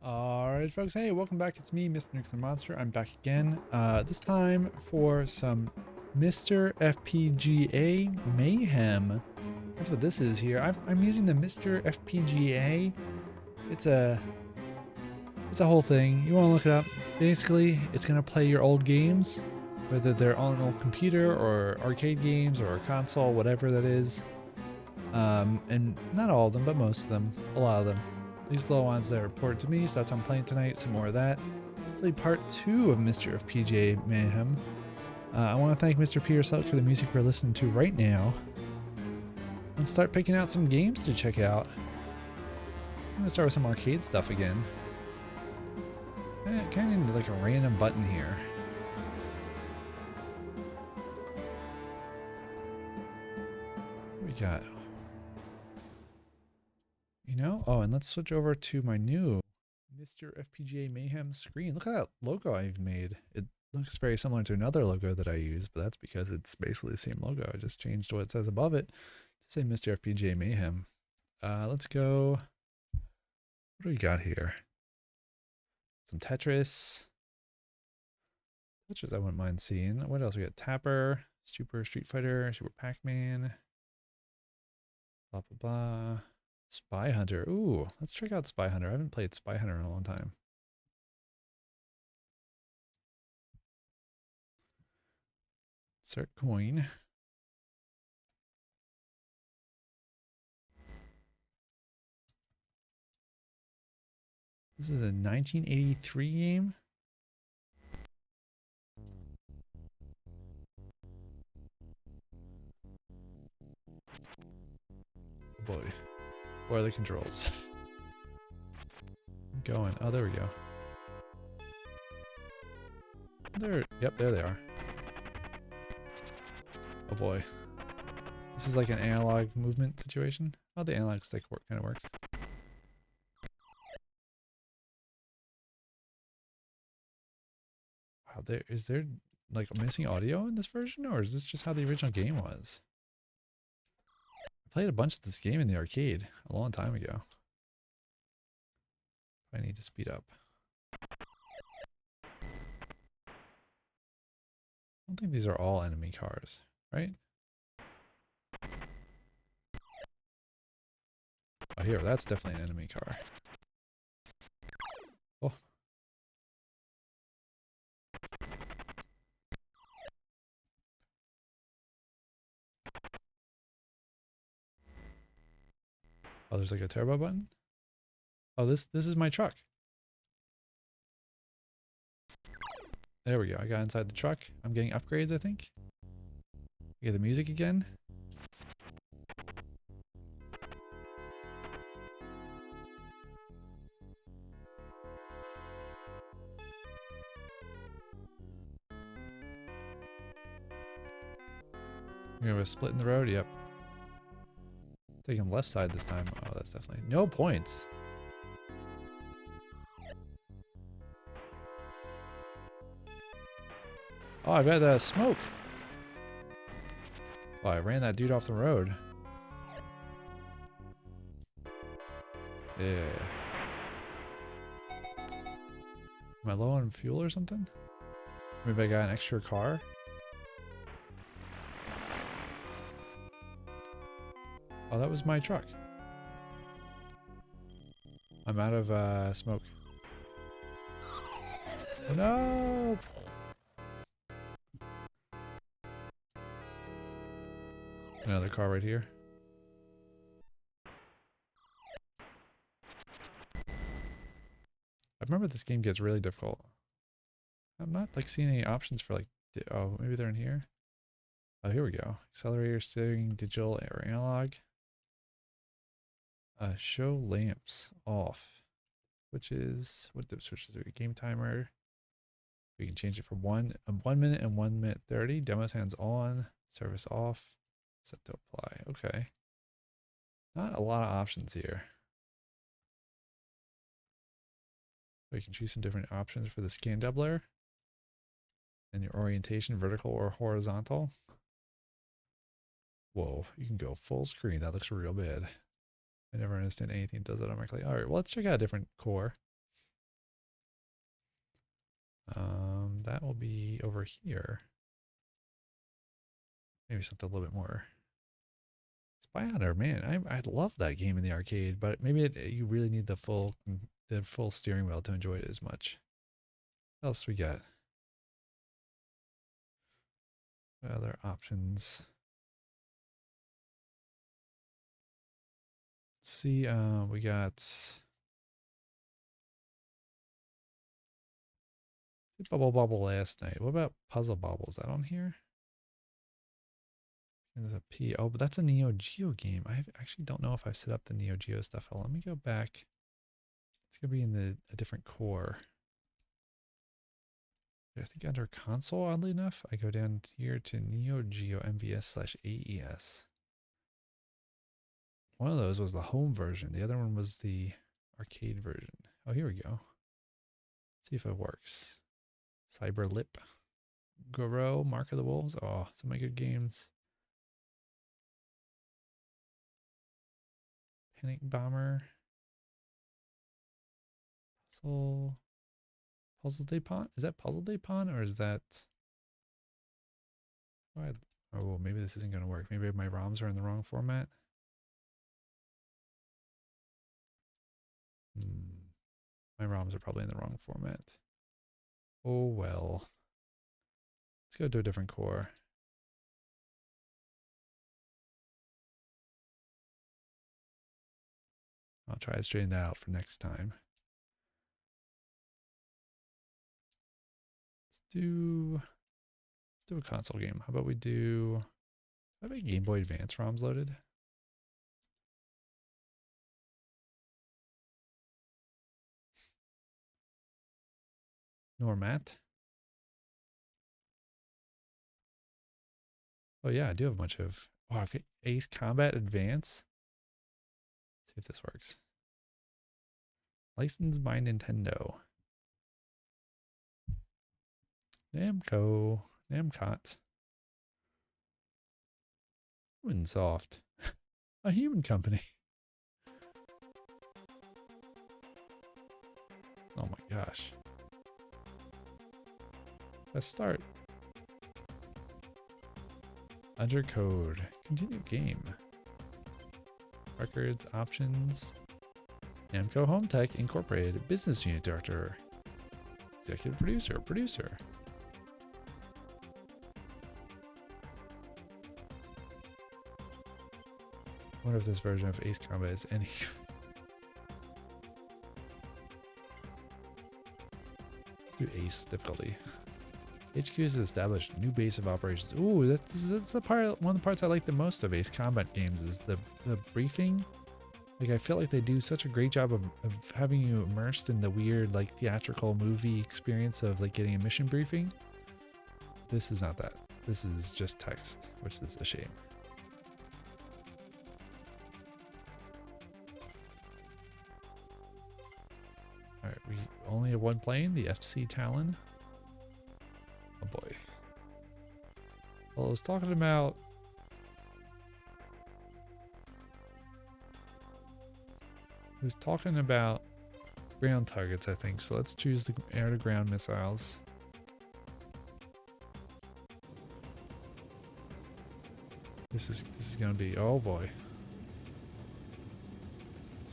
Alright folks, hey, welcome back. It's me, Mr. NuclearMonster. I'm back again, this time for some MiSTer FPGA Mayhem. That's what this is here. I'm using the MiSTer FPGA. It's a whole thing. You want to look it up. Basically, it's going to play your old games, whether they're on an old computer or arcade games or a console, whatever that is. And not all of them, but most of them, a lot of them. These are the ones that are reported to me, so that's what I'm playing tonight. Some more of that. It's like part 2 of MiSTer FPGA Mayhem. I want to thank Mr. Peter Selk for the music we're listening to right now. Let's start picking out some games to check out. I'm going to start with some arcade stuff again. I kind of need like a random button here. What we got? Oh, and let's switch over to my new MiSTer FPGA Mayhem screen. Look at that logo I've made. It looks very similar to another logo that I use, but that's because it's basically the same logo. I just changed what it says above it to say MiSTer FPGA Mayhem. Let's go. What do we got here? Some Tetris. Tetris I wouldn't mind seeing. What else? We got Tapper, Super Street Fighter, Super Pac-Man. Blah, blah, blah. Spy Hunter. Ooh, let's check out Spy Hunter. I haven't played Spy Hunter in a long time. Insert coin. This is a 1983 game. Oh boy. What are the controls? I'm going. Oh, there we go. Yep, there they are. Oh boy. This is like an analog movement situation. Oh, the analog stick kind of works. Wow, is there like missing audio in this version, or is this just how the original game was? I played a bunch of this game in the arcade a long time ago. I need to speed up. I don't think these are all enemy cars, right? Oh, here, that's definitely an enemy car. Oh. Oh, there's like a turbo button. Oh, this is my truck. There we go. I got inside the truck. I'm getting upgrades, I think. Get the music again. We have a split in the road. Yep. Taking left side this time. Oh, that's definitely no points. Oh, I got smoke. Oh, I ran that dude off the road. Yeah. Am I low on fuel or something? Maybe I got an extra car? Oh, that was my truck. I'm out of smoke. Oh, no! Another car right here. I remember this game gets really difficult. I'm not like seeing any options for like, oh, maybe they're in here. Oh, here we go. Accelerator, steering, digital, or analog. Show lamps off, which is, what dip switches are? Game timer. We can change it from 1 minute and 1 minute 30. Demos hands on, service off, set to apply. Okay. Not a lot of options here. We can choose some different options for the scan doubler and your orientation, vertical or horizontal. Whoa, you can go full screen. That looks real bad. I never understand anything that does it automatically. All right, well, let's check out a different core. That will be over here. Maybe something a little bit more. Spy Hunter, man, I love that game in the arcade, but maybe you really need the full steering wheel to enjoy it as much. What else we got? What other options? Let's see. We got Bubble Bobble last night. What about Puzzle Bobble? Is that on here? There's a P. Oh, but that's a Neo Geo game. I actually don't know if I've set up the Neo Geo stuff. Let me go back. It's gonna be in a different core. I think under console, oddly enough, I go down here to Neo Geo MVS/AES. One of those was the home version. The other one was the arcade version. Oh, here we go. Let's see if it works. Cyber Lip, Goro, Mark of the Wolves. Oh, so many good games. Panic Bomber. Puzzle Depot? Is that Puzzle Depot or is that... Oh, maybe this isn't going to work. Maybe my ROMs are in the wrong format. My ROMs are probably in the wrong format. Oh well. Let's go to a different core. I'll try to straighten that out for next time. Let's do a console game. How about we do... I have a Game Boy Advance ROMs loaded. Normat. Oh yeah, I do have a bunch of... Oh, I've got Ace Combat Advance. Let's see if this works. Licensed by Nintendo. Namco. Namcot. Humansoft. A human company. Oh my gosh. Let's start. Under code. Continue game. Records, options. Namco Home Tech Incorporated. Business Unit Director. Executive Producer. I wonder if this version of Ace Combat is any... Let's do Ace difficulty. HQ has established new base of operations. Ooh, that's the part. One of the parts I like the most of Ace Combat games is the briefing. Like, I feel like they do such a great job of having you immersed in the weird, like, theatrical movie experience of, like, getting a mission briefing. This is not that. This is just text, which is a shame. Alright, we only have one plane, the FC Talon. Oh boy. Well, I was talking about... ground targets, I think. So let's choose the air-to-ground missiles. This is gonna be... Oh boy.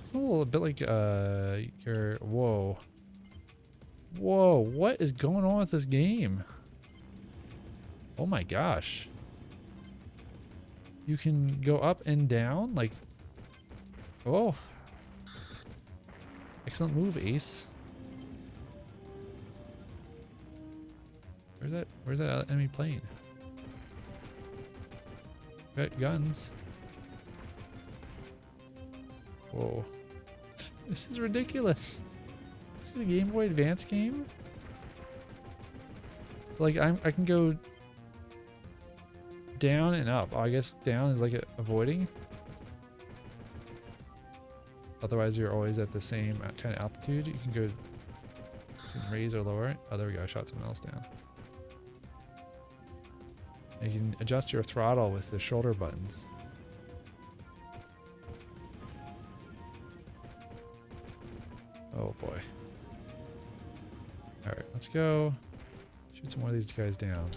It's a little bit like your... Whoa. Whoa, what is going on with this game? Oh my gosh. You can go up and down, like... Oh. Excellent move, Ace. Where's that enemy plane? Got guns. Whoa. This is ridiculous. This is a Game Boy Advance game? So like I can go down and up. Oh, I guess down is like avoiding. Otherwise you're always at the same kind of altitude. You can go raise or lower it. Oh, there we go. I shot someone else down. And you can adjust your throttle with the shoulder buttons. Oh boy. Alright, let's go shoot some more of these guys down.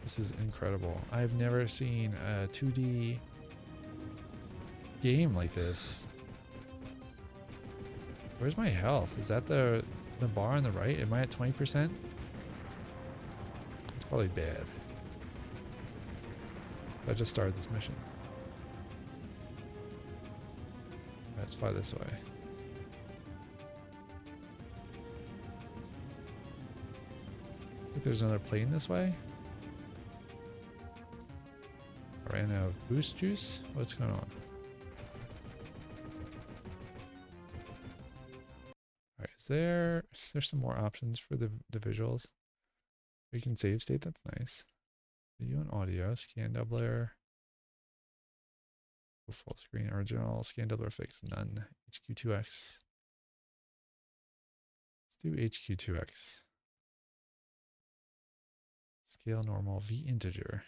This is incredible. I've never seen a 2D game like this. Where's my health? Is that the bar on the right? Am I at 20%? It's probably bad. So I just started this mission. Let's fly this way. I think there's another plane this way. I ran out of boost juice. What's going on? Alright, is there some more options for the visuals? You can save state, that's nice. Video and audio, scan doubler. Full screen original, scan doubler fix, none. HQ2X. Let's do HQ2X. Scale normal, V integer.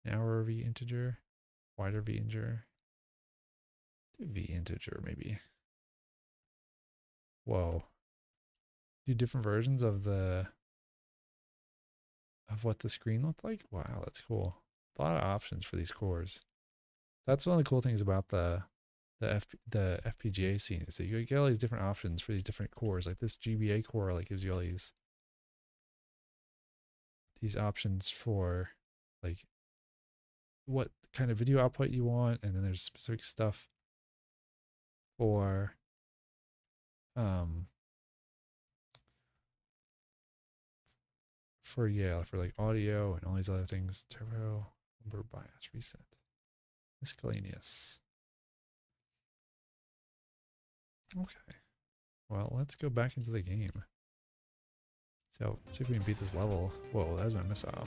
Narrower V integer, wider V integer. Do V integer maybe. Whoa. Do different versions of what the screen looked like? Wow, that's cool. A lot of options for these cores. That's one of the cool things about the FPGA scene is that you get all these different options for these different cores. Like this GBA core like gives you all these options for like what kind of video output you want, and then there's specific stuff for for like audio and all these other things. Turbo, number bias, reset, miscellaneous. Okay, well, let's go back into the game. So see if we can beat this level. Whoa, that was my missile.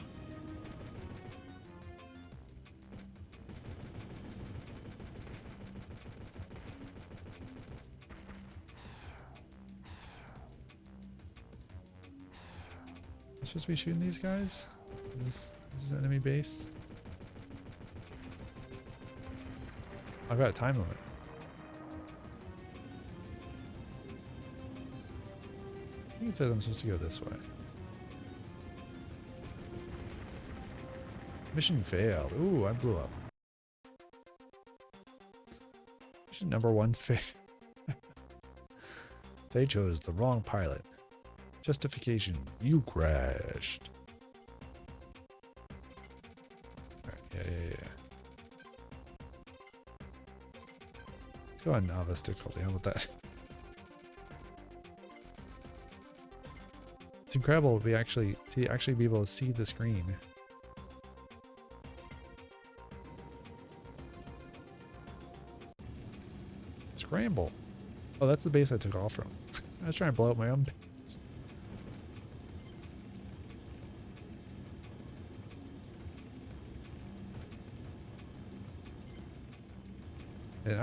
I'm supposed to be shooting these guys? Is this enemy base? I've got a time limit. I think it says I'm supposed to go this way. Mission failed. Ooh, I blew up. Mission number 1 failed. They chose the wrong pilot. Justification, you crashed. Alright, yeah. Let's go on novice difficulty. How about that? It's incredible to actually be able to see the screen. Scramble. Oh, that's the base I took off from. I was trying to blow up my own base. And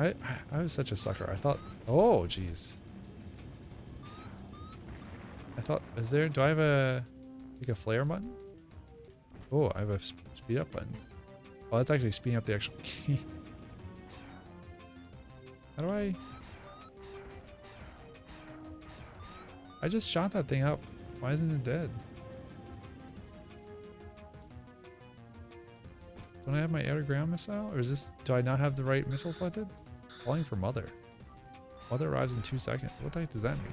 I was such a sucker. I thought, oh, jeez. I thought, do I have like a flare button? Oh, I have a speed up button. Oh, that's actually speeding up the actual key. How do I just shot that thing up. Why isn't it dead? Don't I have my air-to-ground missile? Or do I not have the right missile selected? Calling for Mother. Mother arrives in 2 seconds. What the heck does that mean?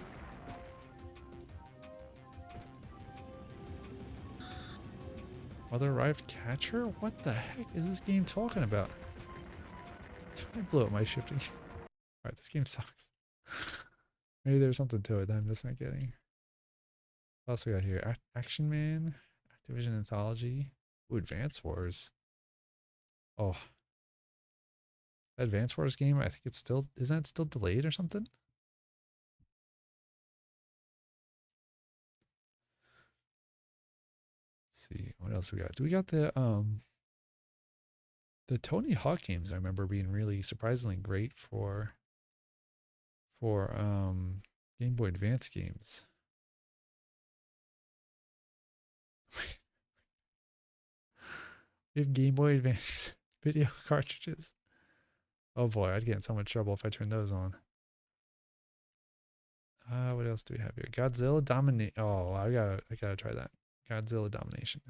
Mother arrived, catch her? What the heck is this game talking about? I blew up my shifting. Alright, this game sucks. Maybe there's something to it that I'm just not getting. What else we got here? Action Man, Activision Anthology. Ooh, Advance Wars. Oh. That Advance Wars game, I think it's still, isn't it still delayed or something? Let's see, what else we got? Do we got the Tony Hawk games I remember being really surprisingly great for Game Boy Advance games. We have Game Boy Advance video cartridges. Oh boy, I'd get in so much trouble if I turned those on. What else do we have here? Godzilla dominate. Oh, I gotta try that. Godzilla domination.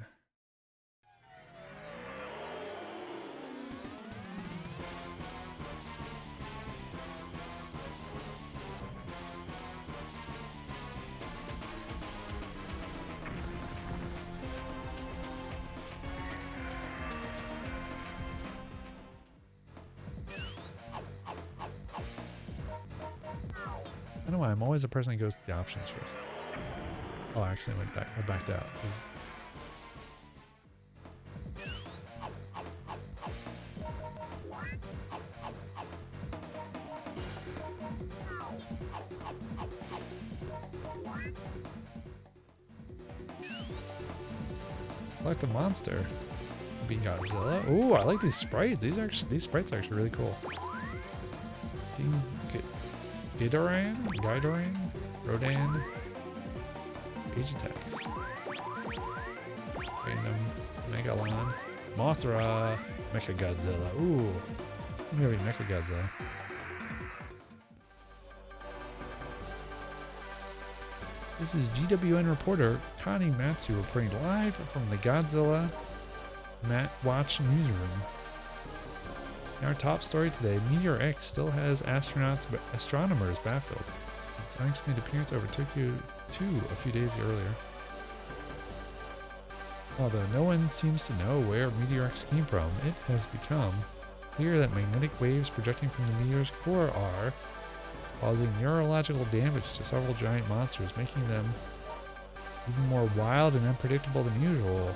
I don't know why I'm always the person that goes to the options first. Oh, I accidentally went back. I backed out. Select the monster. Be Godzilla. Ooh, I like these sprites. These sprites are actually really cool. Gidoran, Rodan, Age attacks. Random, Megalon, Mothra, Mechagodzilla. Ooh, I'm gonna be Mechagodzilla. This is GWN reporter Connie Matsu reporting live from the Godzilla Watch newsroom. In our top story today, Meteor X still has astronomers baffled since its unexplained appearance over Tokyo 2 a few days earlier. Although no one seems to know where Meteor X came from, it has become clear that magnetic waves projecting from the meteor's core are causing neurological damage to several giant monsters, making them even more wild and unpredictable than usual.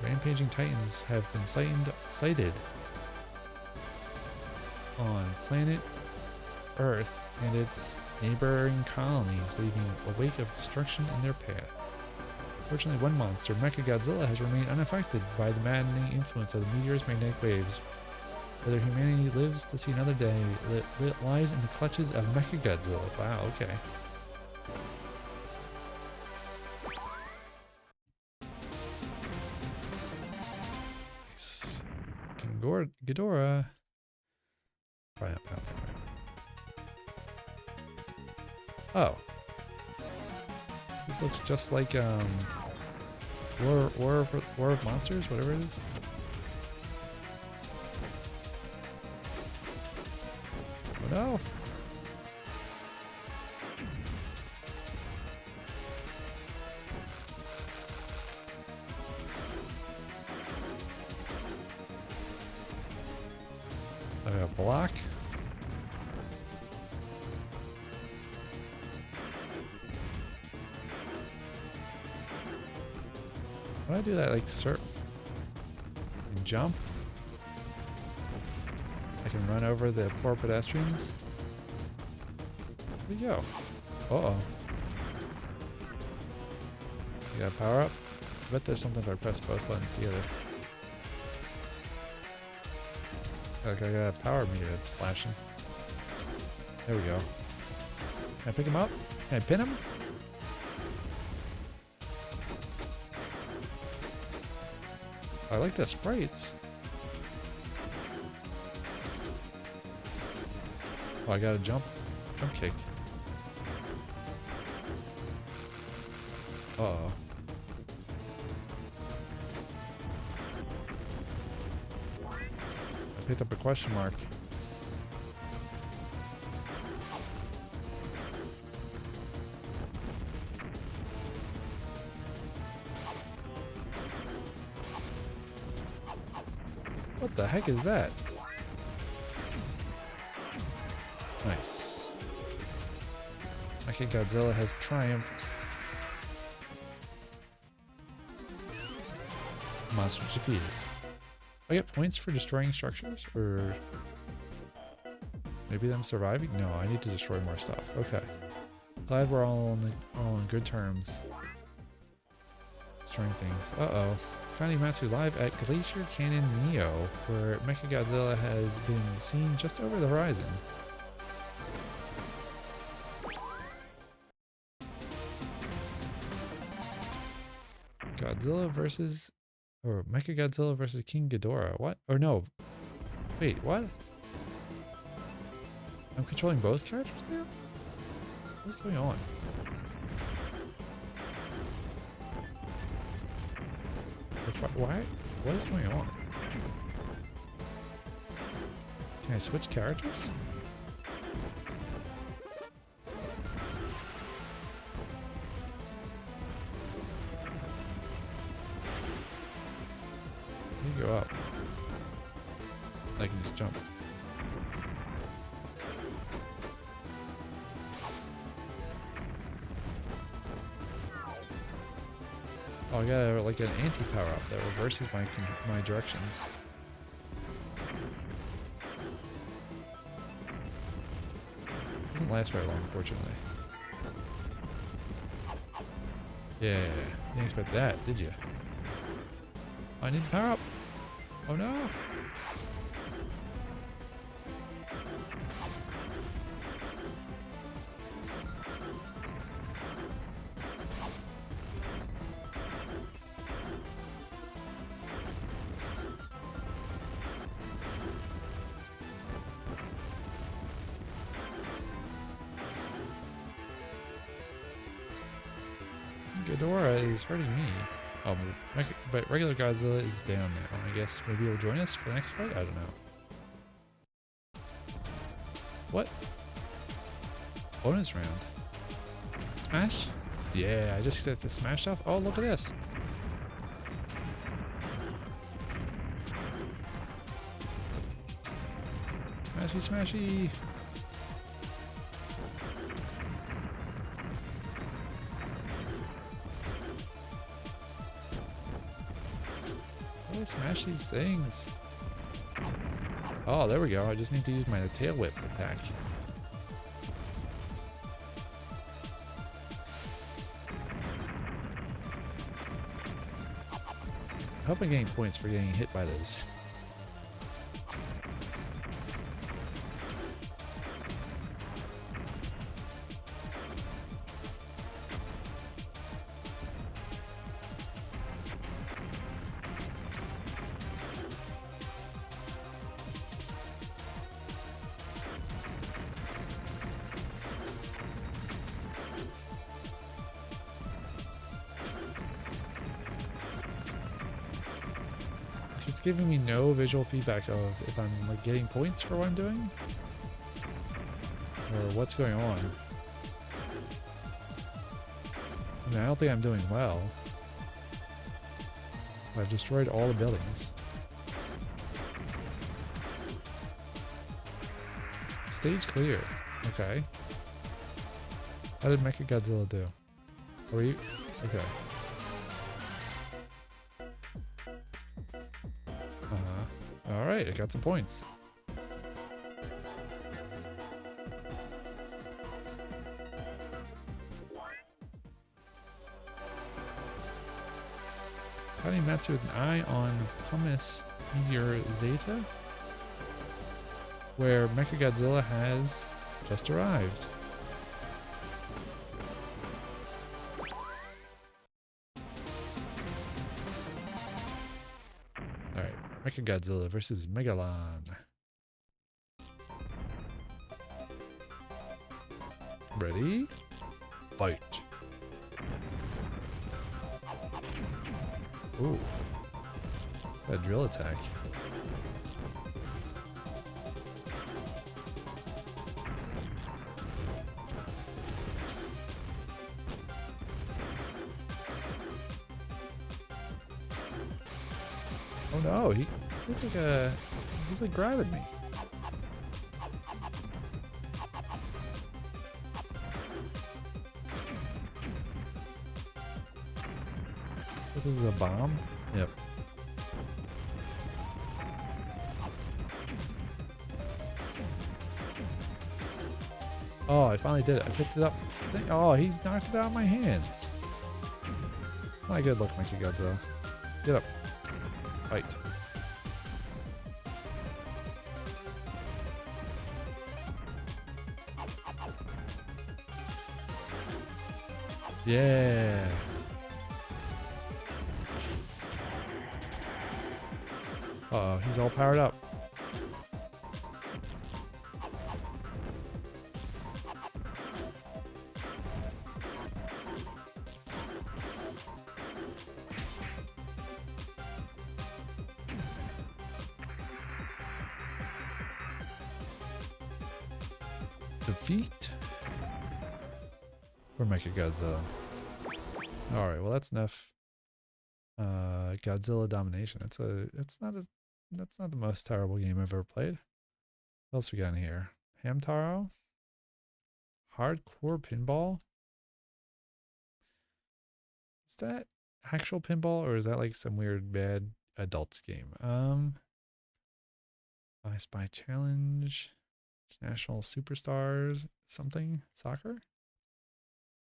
Rampaging titans have been sighted on planet Earth and its neighboring colonies, leaving a wake of destruction in their path. Fortunately, one monster, Mechagodzilla, has remained unaffected by the maddening influence of the meteor's magnetic waves. Whether humanity lives to see another day lies in the clutches of Mechagodzilla. Wow, okay. Ghidorah. Probably not pronouncing right. Oh. This looks just like War of Monsters, whatever it is. Oh no. I got a block. When I do that, like surf and jump, I can run over the poor pedestrians. There we go. Uh-oh. You got power up? I bet there's something if I press both buttons together. Like I got a power meter that's flashing. There we go. Can I pick him up? Can I pin him? I like the sprites. Oh, I got a jump kick. Uh-oh. I picked up a question mark. What the heck is that? Nice. Mechagodzilla has triumphed. Monster defeated. I get points for destroying structures? Or maybe them surviving? No, I need to destroy more stuff. Okay. Glad we're all on good terms. Destroying things. Uh-oh. Connie Matsu live at Glacier Canyon Neo, where Mechagodzilla has been seen just over the horizon. Godzilla versus... or Mechagodzilla versus King Ghidorah. What? Or no. Wait, what? I'm controlling both characters now? What's going on? Why? What is going on? Can I switch characters? Let me go up. I can just jump. Oh, I got like an anti-power up that reverses my directions. Doesn't last very long, unfortunately. Yeah, didn't expect that, did you? I need to power up. Oh no! Ghidorah is hurting me. Oh, but regular Godzilla is down now. I guess maybe he'll join us for the next fight? I don't know. What? Bonus round. Smash? Yeah, I just get to smash stuff. Oh, look at this. Smashy, smashy. Smash these things. Oh, there we go. I just need to use my tail whip attack. I hope I'm getting points for getting hit by those. It's giving me no visual feedback of if I'm like getting points for what I'm doing or what's going on. I mean, I don't think I'm doing well. I've destroyed all the buildings. Stage clear. Okay. How did Mechagodzilla do? Were you? Okay. Alright, I got some points. Fighting Matsu with an eye on Pumice Meteor Zeta, where Mechagodzilla has just arrived. Mechagodzilla versus Megalon. Ready? Fight. Ooh. That drill attack. Oh no, he looks like he's like grabbing me. This is a bomb? Yep. Oh, I finally did it. I picked it up. Oh, he knocked it out of my hands. My good luck, Mechagodzilla. Get up. Fight. Yeah. Uh-oh, he's all powered up. defeat for Mechagodzilla. Alright, well that's enough Godzilla domination. That's not the most terrible game I've ever played. What else we got in here? Hamtaro? Hardcore Pinball? Is that actual pinball or is that like some weird bad adults game? I Spy Challenge, National Superstars, something, soccer?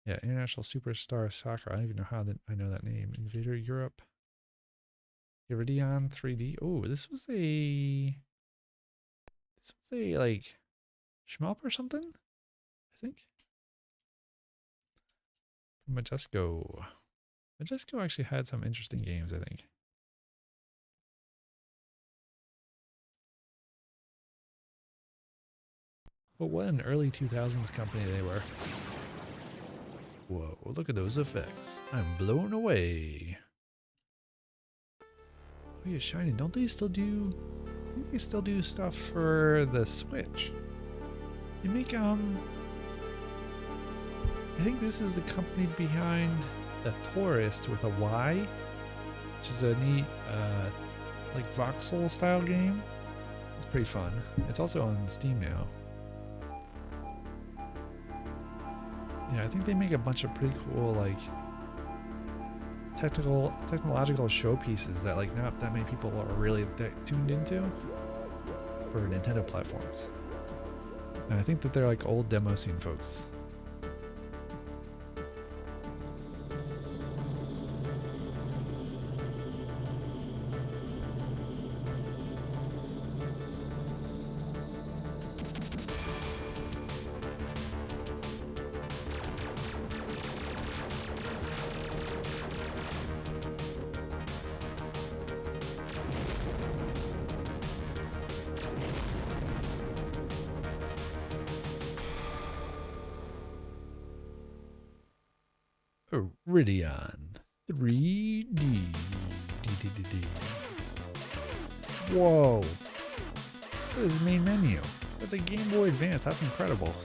Yeah, International Superstar Soccer. I don't even know how I know that name. Invader Europe. Iridion 3D. Oh, this was a like shmup or something, I think. Majesco. Majesco actually had some interesting games, I think. But what an early 2000s company they were. Whoa, look at those effects. I'm blown away. Oh yeah, Shiny, don't they still do... I think they still do stuff for the Switch. They make, I think this is the company behind The Tourist with a Y, which is a neat, like voxel style game. It's pretty fun. It's also on Steam now. Yeah, I think they make a bunch of pretty cool, like, technological showpieces that, like, not that many people are really that tuned into for Nintendo platforms. And I think that they're, like, old demo scene folks. Iridion 3D. Whoa. Look at this main menu. With the Game Boy Advance, that's incredible.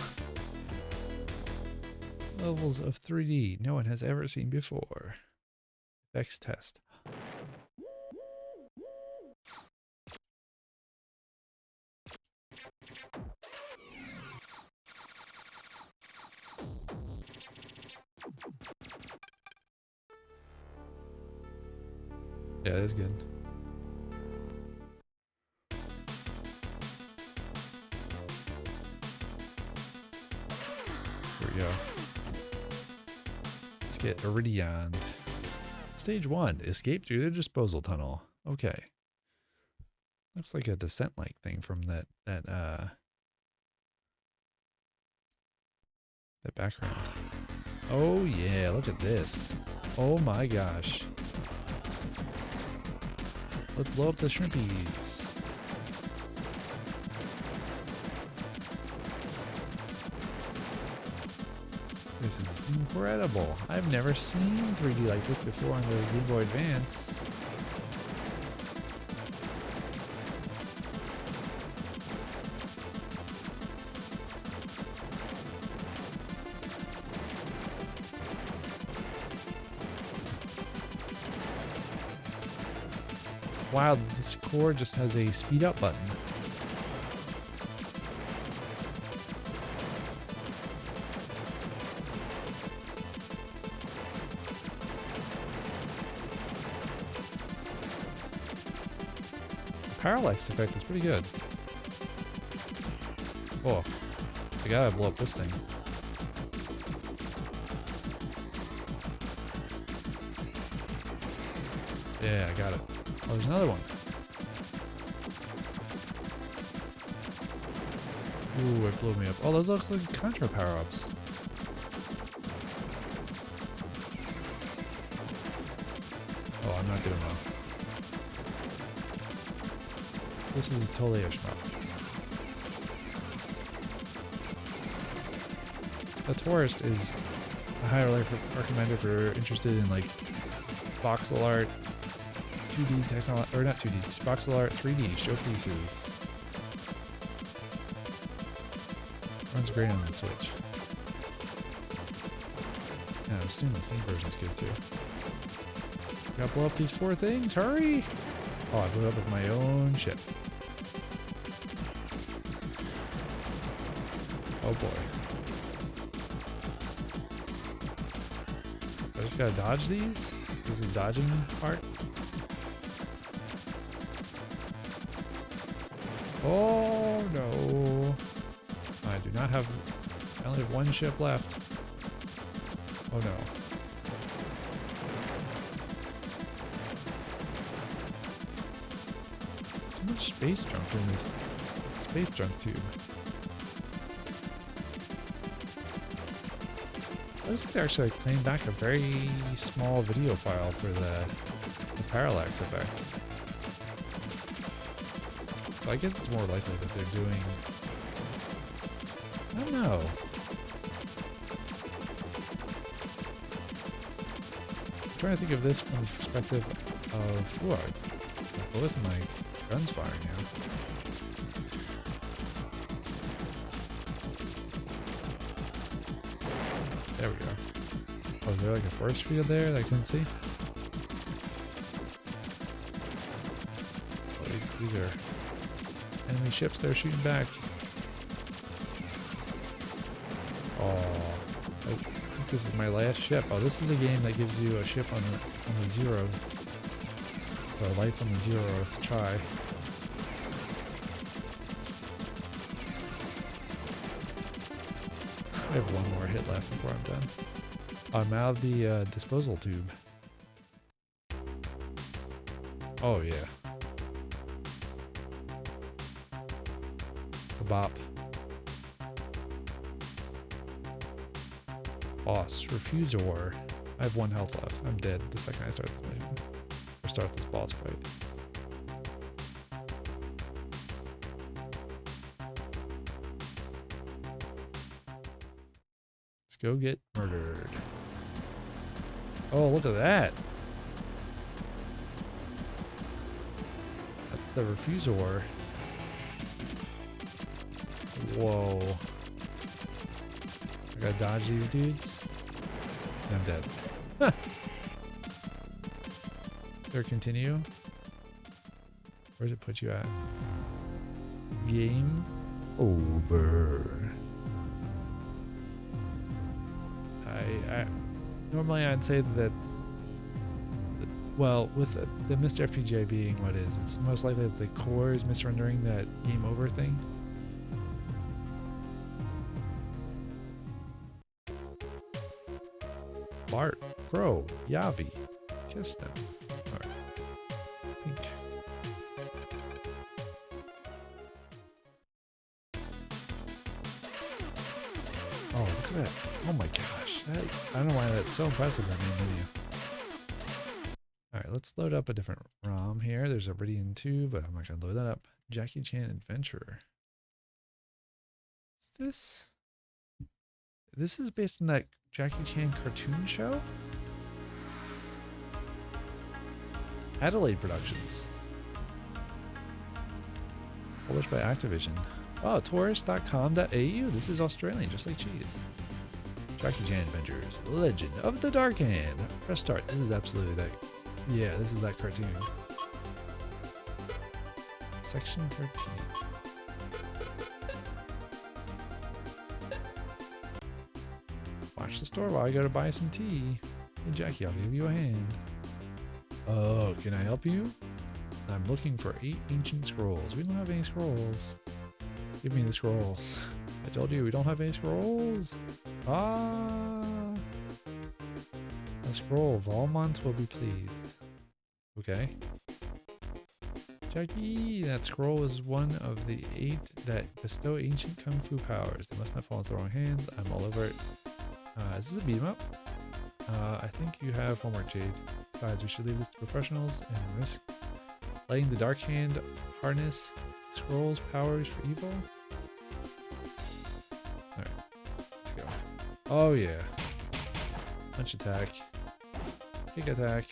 Levels of 3D no one has ever seen before. Effects test. Yeah, that's good. Here we go. Let's get Iridion. Stage 1. Escape through the disposal tunnel. Okay. Looks like a Descent-like thing from that background. Oh yeah, look at this. Oh my gosh. Let's blow up the shrimpies. This is incredible. I've never seen 3D like this before on the Game Boy Advance. Wow, this core just has a speed up button. The parallax effect is pretty good. Oh, I gotta blow up this thing. Yeah, I got it. Oh, there's another one. Ooh, it blew me up. Oh, those look like Contra power-ups. Oh, I'm not doing well. This is totally a shmup. The Tourist is a highly recommended if you're interested in like voxel art, 2D technology, or not 2D, voxel art 3D showpieces. Runs great on the Switch. Yeah, I'm assuming the Steam version's good too. Gotta blow up these 4 things, hurry! Oh, I blew up with my own ship. Oh boy. I just gotta dodge these? This is the dodging part? Oh no. I do not have, I only have 1 ship left. Oh no. So much space junk in this space junk tube. Looks like they're actually like playing back a very small video file for the parallax effect. So I guess it's more likely that they're doing, I don't know. I'm trying to think of this from the perspective of, ooh, I've bullets in my gun's firing now. There we go. Oh, is there like a force field there that I couldn't see? Oh, these are enemy ships that are shooting back. Oh, I think this is my last ship. Oh, this is a game that gives you a ship on the 0th, or life on the 0th try. I have 1 more hit left before I'm done. I'm out of the disposal tube. Oh yeah. A bop. Boss, refusor. I have 1 health left. I'm dead the second I start this mission. Or start this boss fight. Go get murdered. Oh, look at that. That's the refusor. Whoa. I gotta dodge these dudes. And I'm dead. Huh. There, continue. Where does it put you at? Game over. Normally I'd say that, well, with the MiSTer FPGA being what is, it's most likely that the core is misrendering that game over thing. Bart, Crow, Yavi, kiss them. Alright. Pink. Oh, look at that. Oh my gosh. I don't know why that's so impressive in the video. Alright, let's load up a different ROM here. There's a Iridium 2, but I'm not going to load that up. Jackie Chan Adventurer. Is this is based on that Jackie Chan cartoon show? Adelaide Productions. Published by Activision. Oh, tourist.com.au. This is Australian, just like cheese. Jackie Chan Adventures, Legend of the Dark Hand. Press start. This is absolutely that. Yeah, this is that cartoon. Section 13. Watch the store while I go to buy some tea. Hey Jackie, I'll give you a hand. Oh, can I help you? I'm looking for 8 ancient scrolls. We don't have any scrolls. Give me the scrolls. I told you we don't have any scrolls. Ah. A scroll of Valmont will be pleased. Okay. Jackie, that scroll is one of the 8 that bestow ancient kung fu powers. They must not fall into the wrong hands. I'm all over it. Is this a beat 'em up? I think you have homework, Jade. Besides, we should leave this to professionals and risk letting the Dark Hand harness scrolls powers for evil. Alright, let's go. Oh yeah. Punch attack. Kick attack.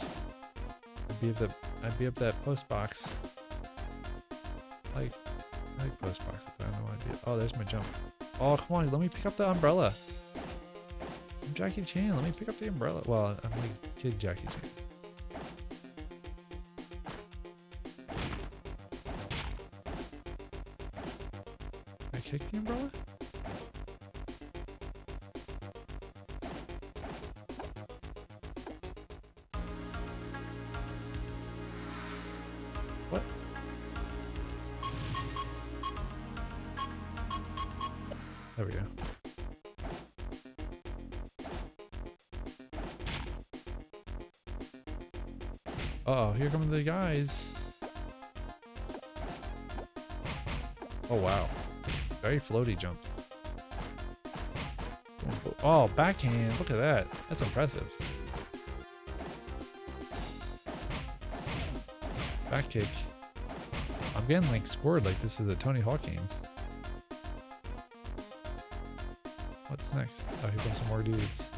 I'd be up that post box. I like post boxes. I don't know what I do. Oh, there's my jump. Oh, come on, let me pick up the umbrella. I'm Jackie Chan, let me pick up the umbrella. Well, I'm like kid Jackie Chan. Can I kick the umbrella? What? There we go. Uh-oh, here come the guys. Oh, wow. Very floaty jump. Oh, backhand. Look at that. That's impressive. Back kick. I'm getting like scored like this is a Tony Hawk game. What's next? Oh, here comes some more dudes.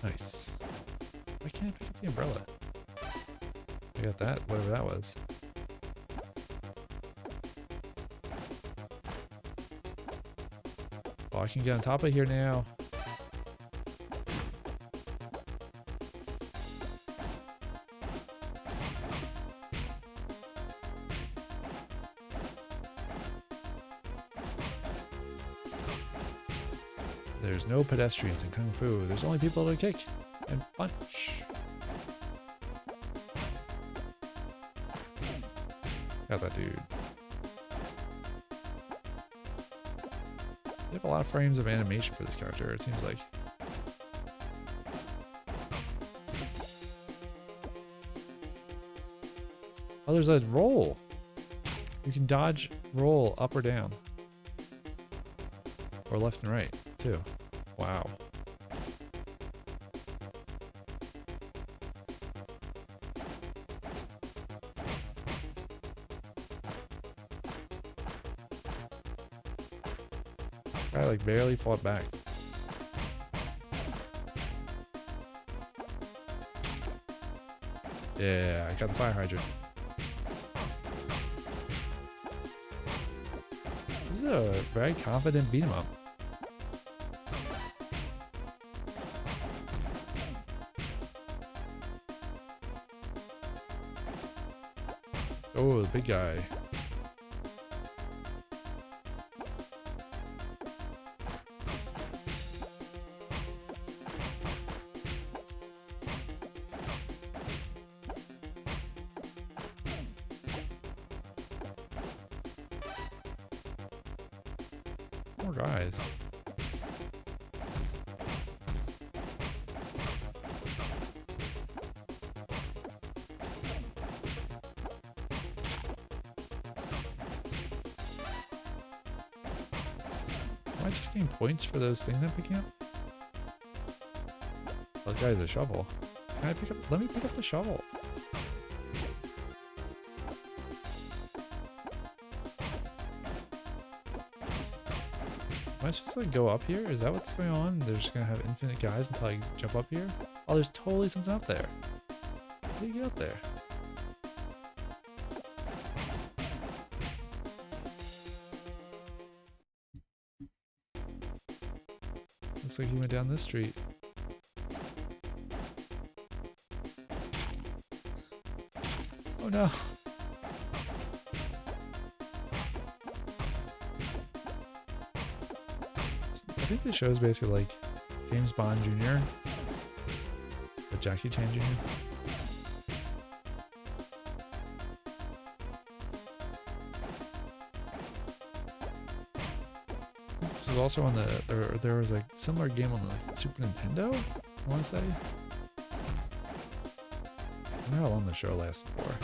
Nice. Why can't I pick up the umbrella? I got that, whatever that was. Oh, I can get on top of here now. There's no pedestrians in Kung Fu. There's only people to kick and punch. Got that dude. They have a lot of frames of animation for this character, it seems like. Oh, there's a roll. You can dodge, roll up or down. Or left and right, too. Wow. I like barely fought back. Yeah, I got the fire hydrant. This is a very confident beat 'em up. Oh, the big guy. More guys. Am I just getting points for those things I'm picking up? Oh, this guy's a shovel. Can I pick up? Let me pick up the shovel. Am I supposed to like go up here? Is that what's going on? They're just gonna have infinite guys until I jump up here? Oh, there's totally something up there. How do you get up there? Looks like he went down this street. Oh no. I think the show is basically like James Bond Jr. But Jackie Chan Jr. This was also on the, there was a similar game on the like, Super Nintendo, I want to say. I wonder how long the show lasted for.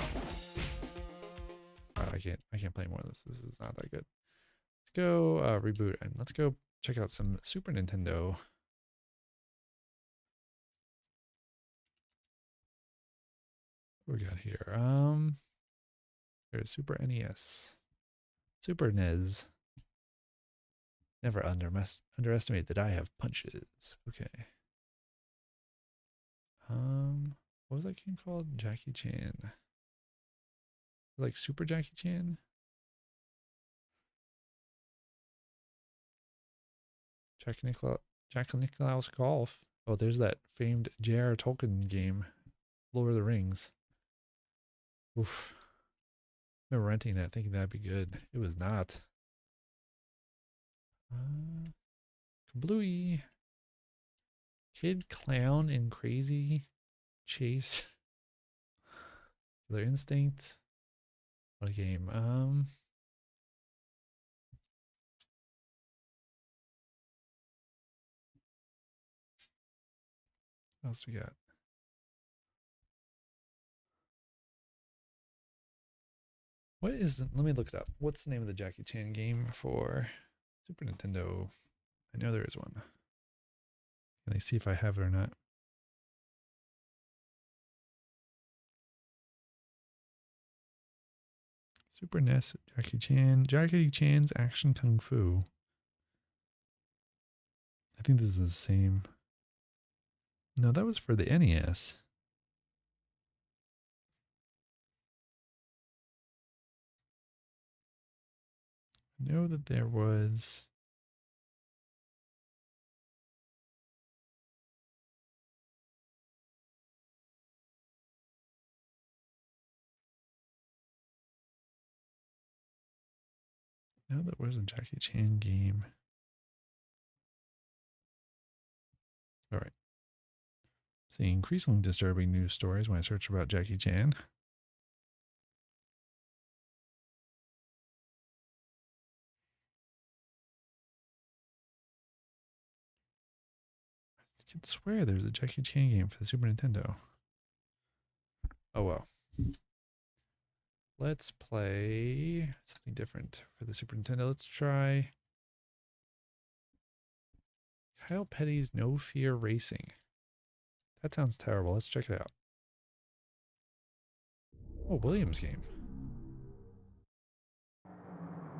I can't play more of this. This is not that good. Let's go reboot and let's go check out some Super Nintendo. What we got here? There's Super NES. Super NES. Never underestimate that I have punches. Okay. What was that game called? Jackie Chan. Like Super Jackie Chan? Jack Nicklaus Golf. Oh, there's that famed J.R. Tolkien game, Lord of the Rings. Oof. I remember renting that, thinking that'd be good. It was not. Kablooey. Kid Clown and Crazy Chase. Killer Instinct. What a game. What else we got? What is the, let me look it up. What's the name of the Jackie Chan game for Super Nintendo? I know there is one. Can I see if I have it or not? Super NES, Jackie Chan's Action Kung Fu. I think this is the same. No, that was for the NES. I know that there was. No, that was a Jackie Chan game. All right. Seeing increasingly disturbing news stories when I search about Jackie Chan. I could swear there's a Jackie Chan game for the Super Nintendo. Oh well. Let's play something different for the Super Nintendo. Let's try Kyle Petty's No Fear Racing. That sounds terrible. Let's check it out. Oh, Williams game.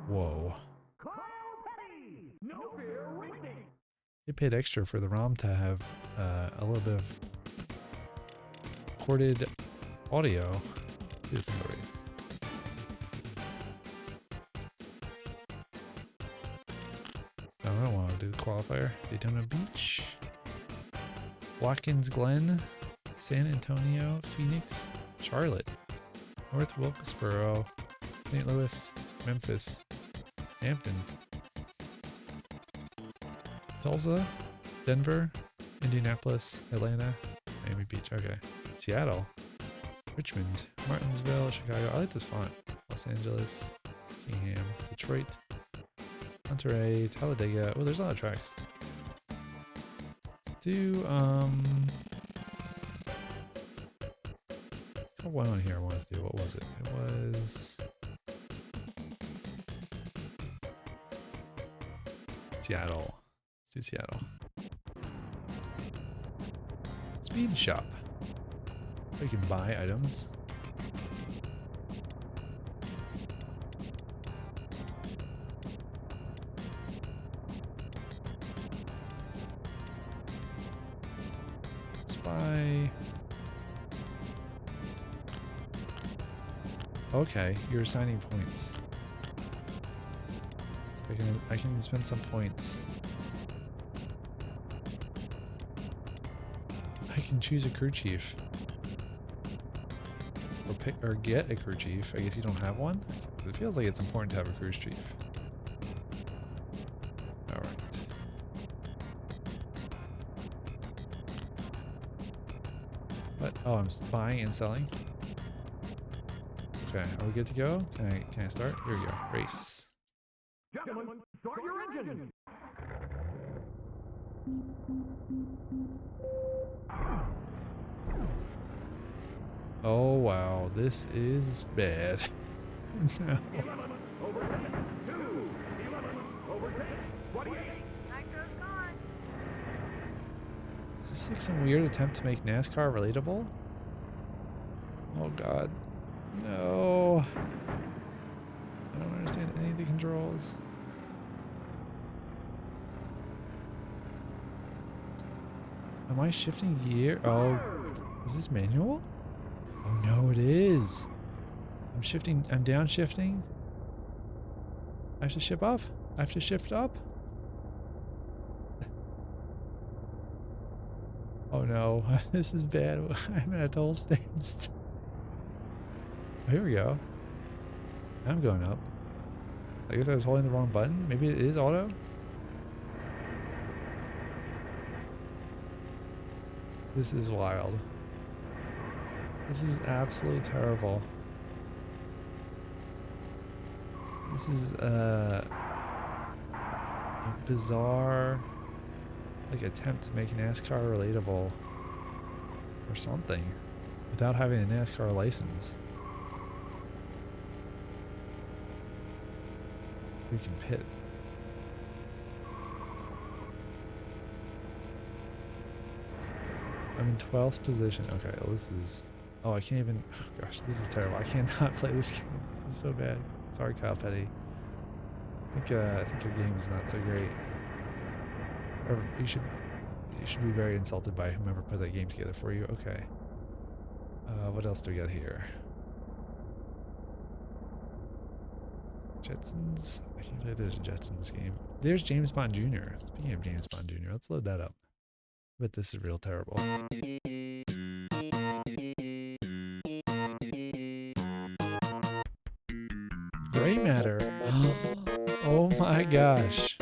Whoa. Kyle Petty, No Fear Racing. They paid extra for the ROM to have a little bit of recorded audio. Do some race. No, I don't want to do the qualifier. Daytona Beach, Watkins Glen, San Antonio, Phoenix, Charlotte, North Wilkesboro, St. Louis, Memphis, Hampton, Tulsa, Denver, Indianapolis, Atlanta, Miami Beach. Okay. Seattle, Richmond, Martinsville, Chicago. I like this font. Los Angeles, Mayhem, Detroit, Monterey, Talladega. Oh, there's a lot of tracks. Let's do let's have one on here I wanted to do. What was it? It was Seattle. Let's do Seattle. Speed shop. You can buy items. Let's buy. Okay, you're assigning points. So I can spend some points. I can choose a crew chief. Or pick or get a crew chief. I guess you don't have one? It feels like it's important to have a crew chief. Alright. What? Oh, I'm buying and selling? Okay, are we good to go? Can I start? Here we go. Race. Gentlemen, start your engine! Oh wow, this is bad. No. 11 over 10, 2, 11 over 10, 28. Nitro's gone. Is this like some weird attempt to make NASCAR relatable? Oh god. No. I don't understand any of the controls. Am I shifting gear? Oh, is this manual? Oh no, it is. I'm shifting, I'm downshifting. I have to shift up? I have to shift up? Oh no, this is bad. I'm at a total standstill. Oh, here we go. I'm going up. I guess I was holding the wrong button. Maybe it is auto? This is wild. This is absolutely terrible. This is a bizarre attempt to make NASCAR relatable or something without having a NASCAR license. We can pit. I'm in 12th position. Okay, well this is... Oh, I can't even... Oh gosh, this is terrible. I cannot play this game. This is so bad. Sorry, Kyle Petty. I think your game is not so great. Or you should be very insulted by whomever put that game together for you. Okay. What else do we got here? Jetsons. I can't believe there's a Jetsons game. There's James Bond Jr. Speaking of James Bond Jr., let's load that up. But this is real terrible. Gray matter. Oh my gosh.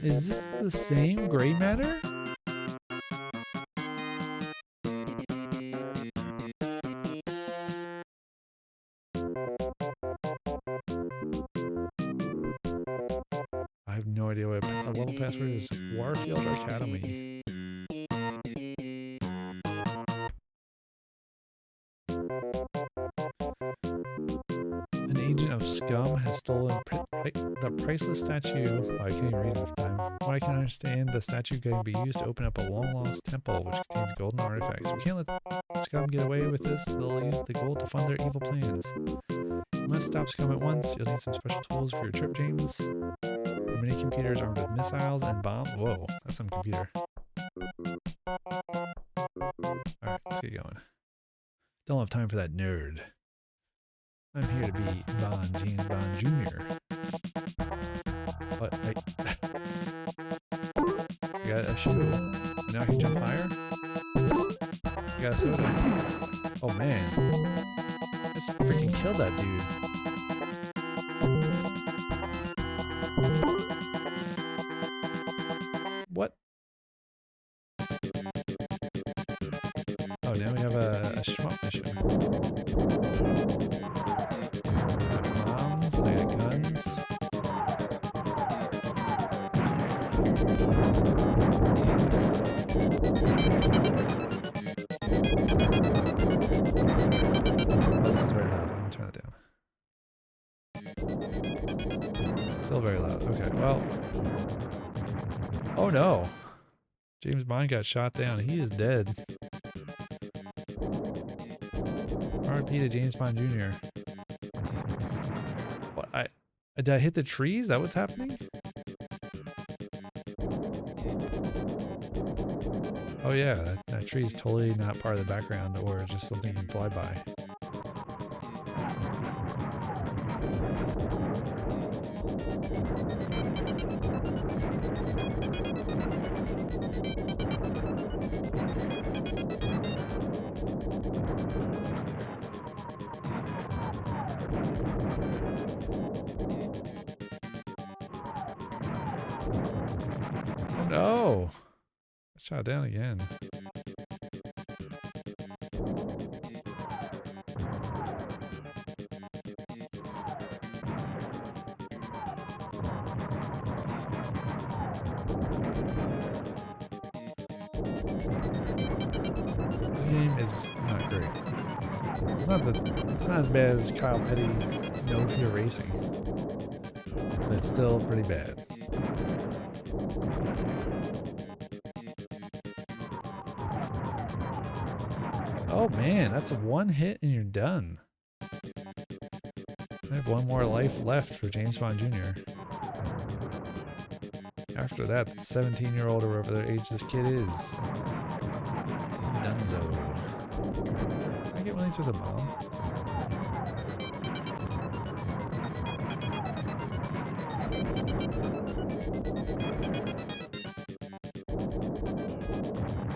Is this the same gray matter? I have no idea what a level password is. Warfield Academy. An agent of scum has stolen the priceless statue. Oh, I can't even read it time. From what I can understand, the statue can be used to open up a long-lost temple which contains golden artifacts. We can't let scum get away with this. They'll use the gold to fund their evil plans. You must stop scum at once. You'll need some special tools for your trip, James. Mini computers armed with missiles and bombs. Whoa, that's some computer. Alright, let's get going. Don't have time for that nerd. I'm here to be James Bond Jr. What? Wait. I got a shoe. Now I can jump higher? I got a soda. Oh man. Let's freaking kill that dude. What? Oh, now we have a shmup mission. Bombs, and I got guns. Oh, this is very loud. I'm gonna turn it down. Still very loud. Okay, well. Oh no. James Bond got shot down. He is dead. RIP to James Bond Jr. What? Did I hit the trees? Is that what's happening? Oh yeah, that tree is totally not part of the background or just something you can fly by. Oh no! Shot down again. This game is not great. It's not as bad as Kyle Petty's No Fear Racing, but it's still pretty bad. Oh man, that's one hit and you're done. I have one more life left for James Bond Jr. After that, the 17-year-old or whatever their age this kid is. Dunzo. Can I get one of these with a bomb?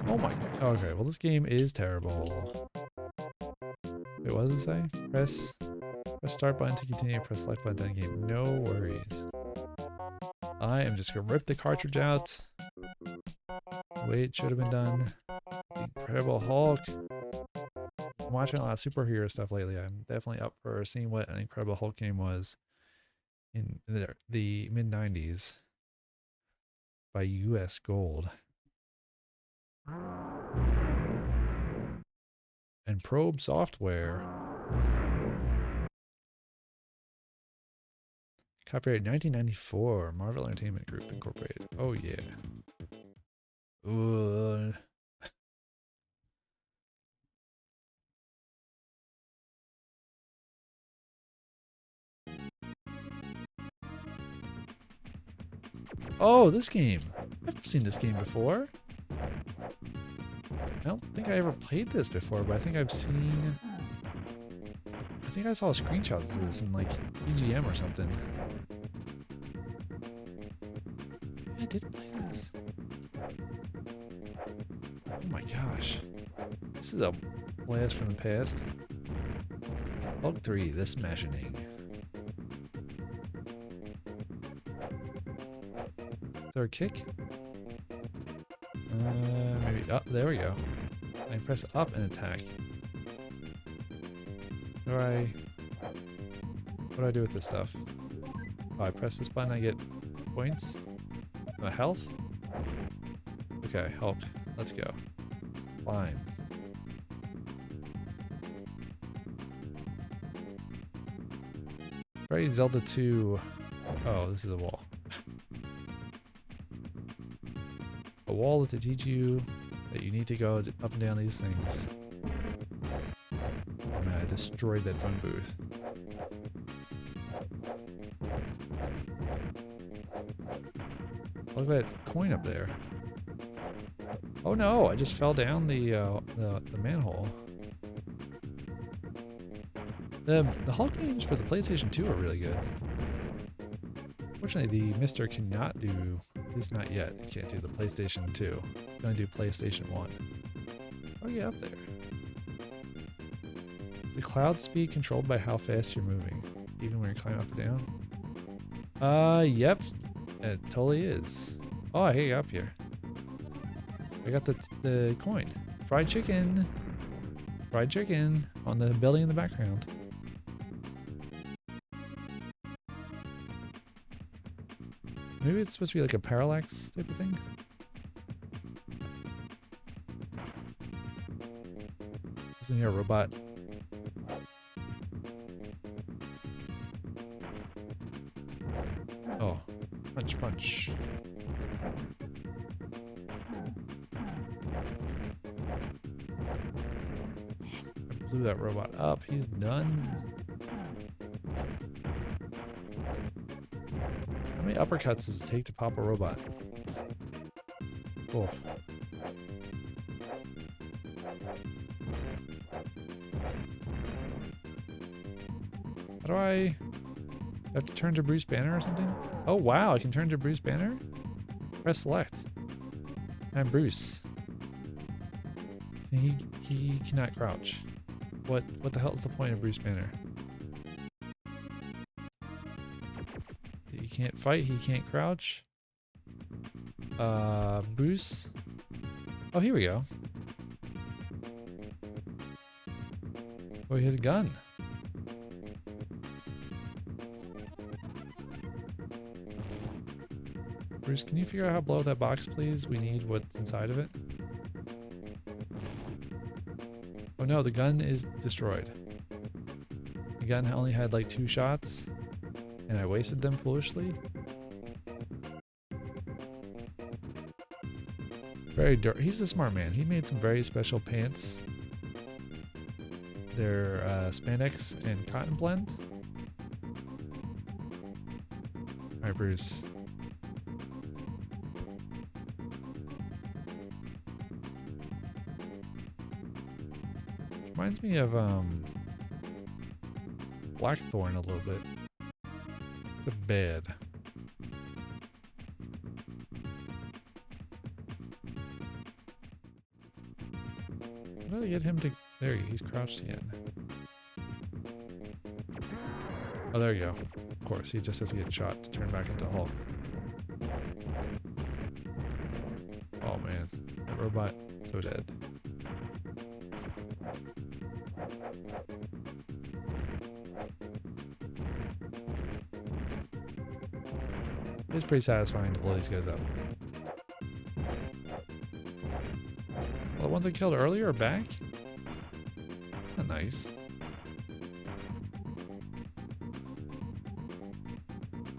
Oh my. Okay, well this game is terrible. Wait, what does it say? Press start button to continue, press select button to end game. No worries. I am just gonna rip the cartridge out. Wait, it should have been done. The Incredible Hulk. I'm watching a lot of superhero stuff lately. I'm definitely up for seeing what an Incredible Hulk game was in the mid 90s by US Gold. And Probe Software. Copyright 1994, Marvel Entertainment Group Incorporated. Oh yeah. Ooh. Oh, this game. I've seen this game before. I don't think I ever played this before, but I think I've seen... I think I saw screenshots of this in like EGM or something. I did play this. Oh my gosh. This is a blast from the past. Hulk 3, The Smashing. Is there a kick? Maybe up. There we go. I press up and attack. What do I do with this stuff? Oh, I press this button, I get points. Health? Okay, Hulk. Let's go. Climb. Right, Zelda 2. Oh, this is a wall. A wall to teach you that you need to go up and down these things. Oh man, I destroyed that phone booth. Look at that coin up there. Oh no, I just fell down the manhole. The Hulk games for the PlayStation 2 are really good. Fortunately, the MiSTer cannot do, at least not yet, it can't do the PlayStation 2. It's going to do PlayStation 1. Oh, get up there. Is the cloud speed controlled by how fast you're moving, even when you're climbing up and down? Yep, it totally is. Oh, I hear you up here. I got the coin. Fried chicken. Fried chicken on the building in the background. Maybe it's supposed to be like a parallax type of thing. Isn't here a robot? Oh, punch, punch. I blew that robot up. He's done. How many uppercuts does it take to pop a robot? Oh. How do I have to turn to Bruce Banner or something? Oh wow, I can turn to Bruce Banner? Press select. I'm Bruce. He cannot crouch. What the hell is the point of Bruce Banner? He can't fight, he can't crouch. Bruce. Oh, here we go. Oh, he has a gun. Bruce, can you figure out how to blow up that box, please? We need what's inside of it. Oh no, the gun is destroyed. The gun only had like 2 shots, and I wasted them foolishly. Very dirty. He's a smart man. He made some very special pants. They're spandex and cotton blend. Alright, Bruce. Reminds me of Blackthorn a little bit. It's a bed. How did I get him to... There, he's crouched again. Oh, there you go. Of course, he just has to get shot to turn back into Hulk. Oh man, that robot, so dead. It's pretty satisfying to blow these guys up. Well, the ones I killed earlier are back? That's not nice.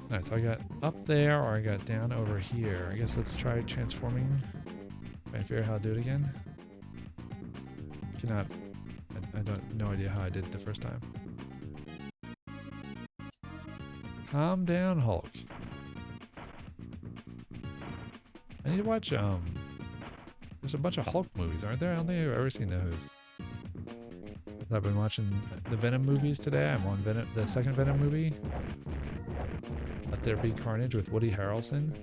Alright, so I got up there or I got down over here. I guess let's try transforming. Trying to figure out how to do it again. Cannot. I don't no idea how I did it the first time. Calm down, Hulk. I need to watch there's a bunch of Hulk movies, aren't there? I don't think I've ever seen those. I've been watching the Venom movies today. I'm on Venom, the second Venom movie. Let There Be Carnage with Woody Harrelson.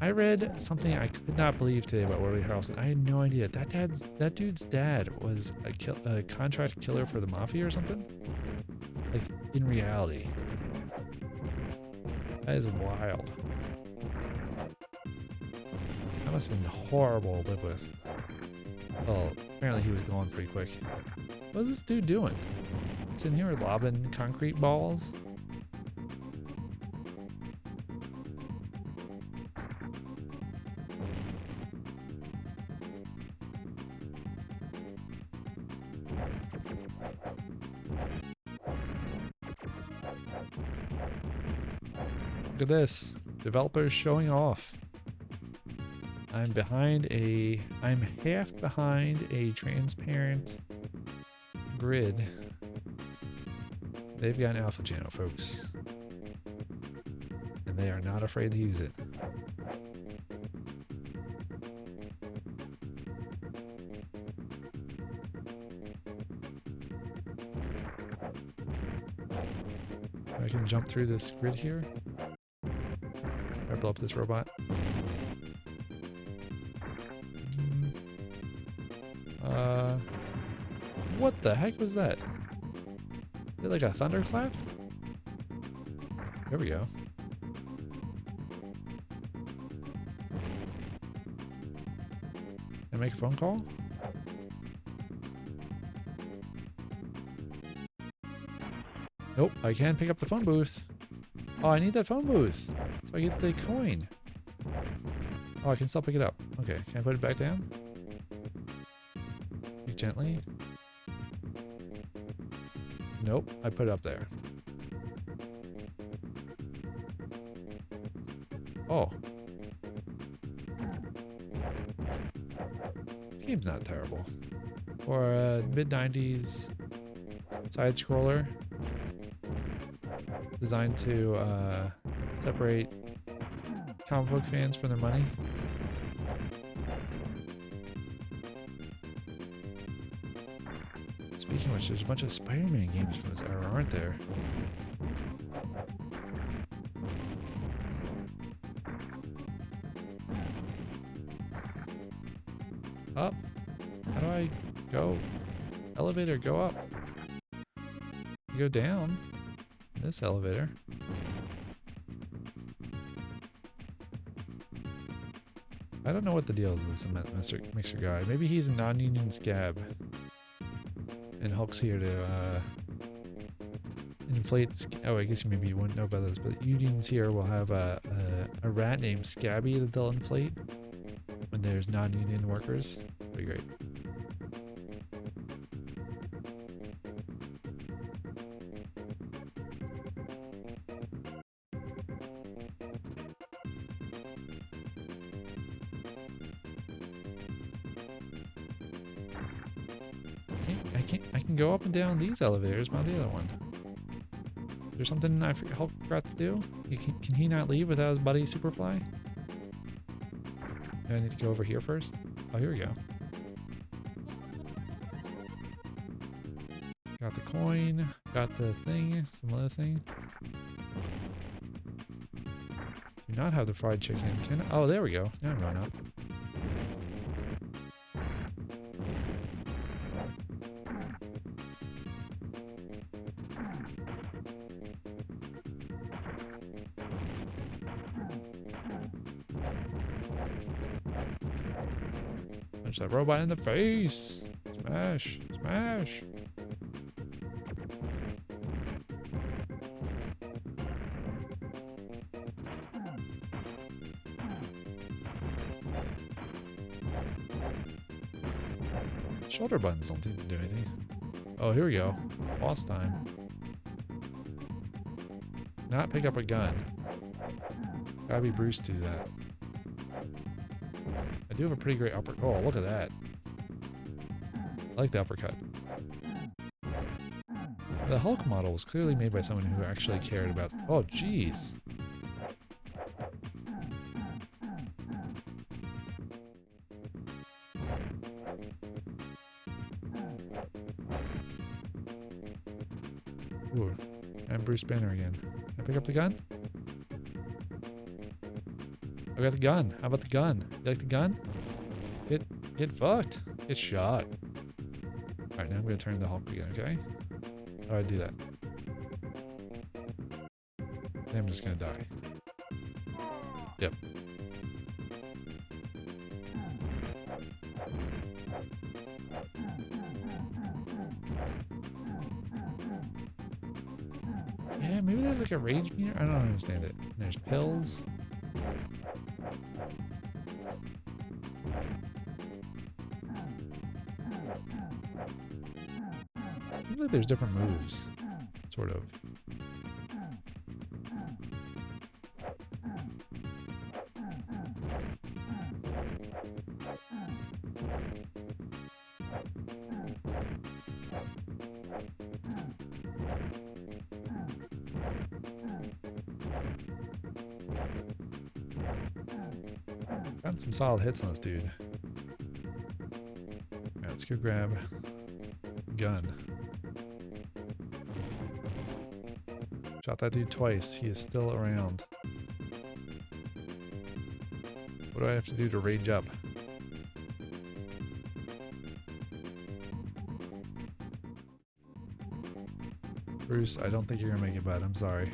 I read something I could not believe today about Woody Harrelson. I had no idea. That dude's dad was a contract killer for the mafia or something? Like, in reality. That is wild. That must have been horrible to live with. Well, apparently he was going pretty quick. What is this dude doing? He's in here lobbing concrete balls? Look at this. Developers showing off. I'm half behind a transparent grid. They've got an alpha channel, folks. And they are not afraid to use it. I can jump through this grid here. I blow up this robot. What the heck was that? Is it like a thunderclap? There we go. Can I make a phone call? Nope, I can't pick up the phone booth. Oh, I need that phone booth so I get the coin. Oh, I can still pick it up. Okay, can I put it back down? Pick gently. Nope, I put it up there. Oh. This game's not terrible. For a mid-90s side-scroller designed to separate comic book fans from their money. Speaking of which, there's a bunch of Spider-Man games from this era, aren't there? Up. How do I go? Elevator, go up. You go down. This elevator. I don't know what the deal is with this mixer guy. Maybe he's a non-union scab. And Hulk's here to inflate. Oh, I guess maybe you wouldn't know about this, but unions here will have a rat named Scabby that they'll inflate when there's non-union workers. Pretty great. I can go up and down these elevators, not the other one. Is there something Hulk forgot to do? Can he not leave without his buddy Superfly? Do I need to go over here first? Oh, here we go. Got the coin. Got the thing. Some other thing. Do not have the fried chicken. Can I? Oh, there we go. Now I'm going up. Punch that robot in the face. Smash. Smash. Shoulder buttons don't do anything. Oh, here we go. Boss time. Not pick up a gun. Gotta be Bruce to do that. I do have a pretty great uppercut. Oh, look at that. I like the uppercut. The Hulk model was clearly made by someone who actually cared about... Oh, jeez. Ooh, I'm Bruce Banner again. Can I pick up the gun? I got the gun. How about the gun? You like the gun? Get fucked. Get shot. Alright, now I'm gonna turn the Hulk again, okay? How do I do that? Then I'm just gonna die. Yep. Yeah, maybe there's like a rage meter. I don't understand it. And there's pills. I feel like there's different moves, sort of. Got some solid hits on this dude. Alright, let's go grab a gun. Shot that dude twice. He is still around. What do I have to do to rage up? Bruce, I don't think you're gonna make it, bud. I'm sorry.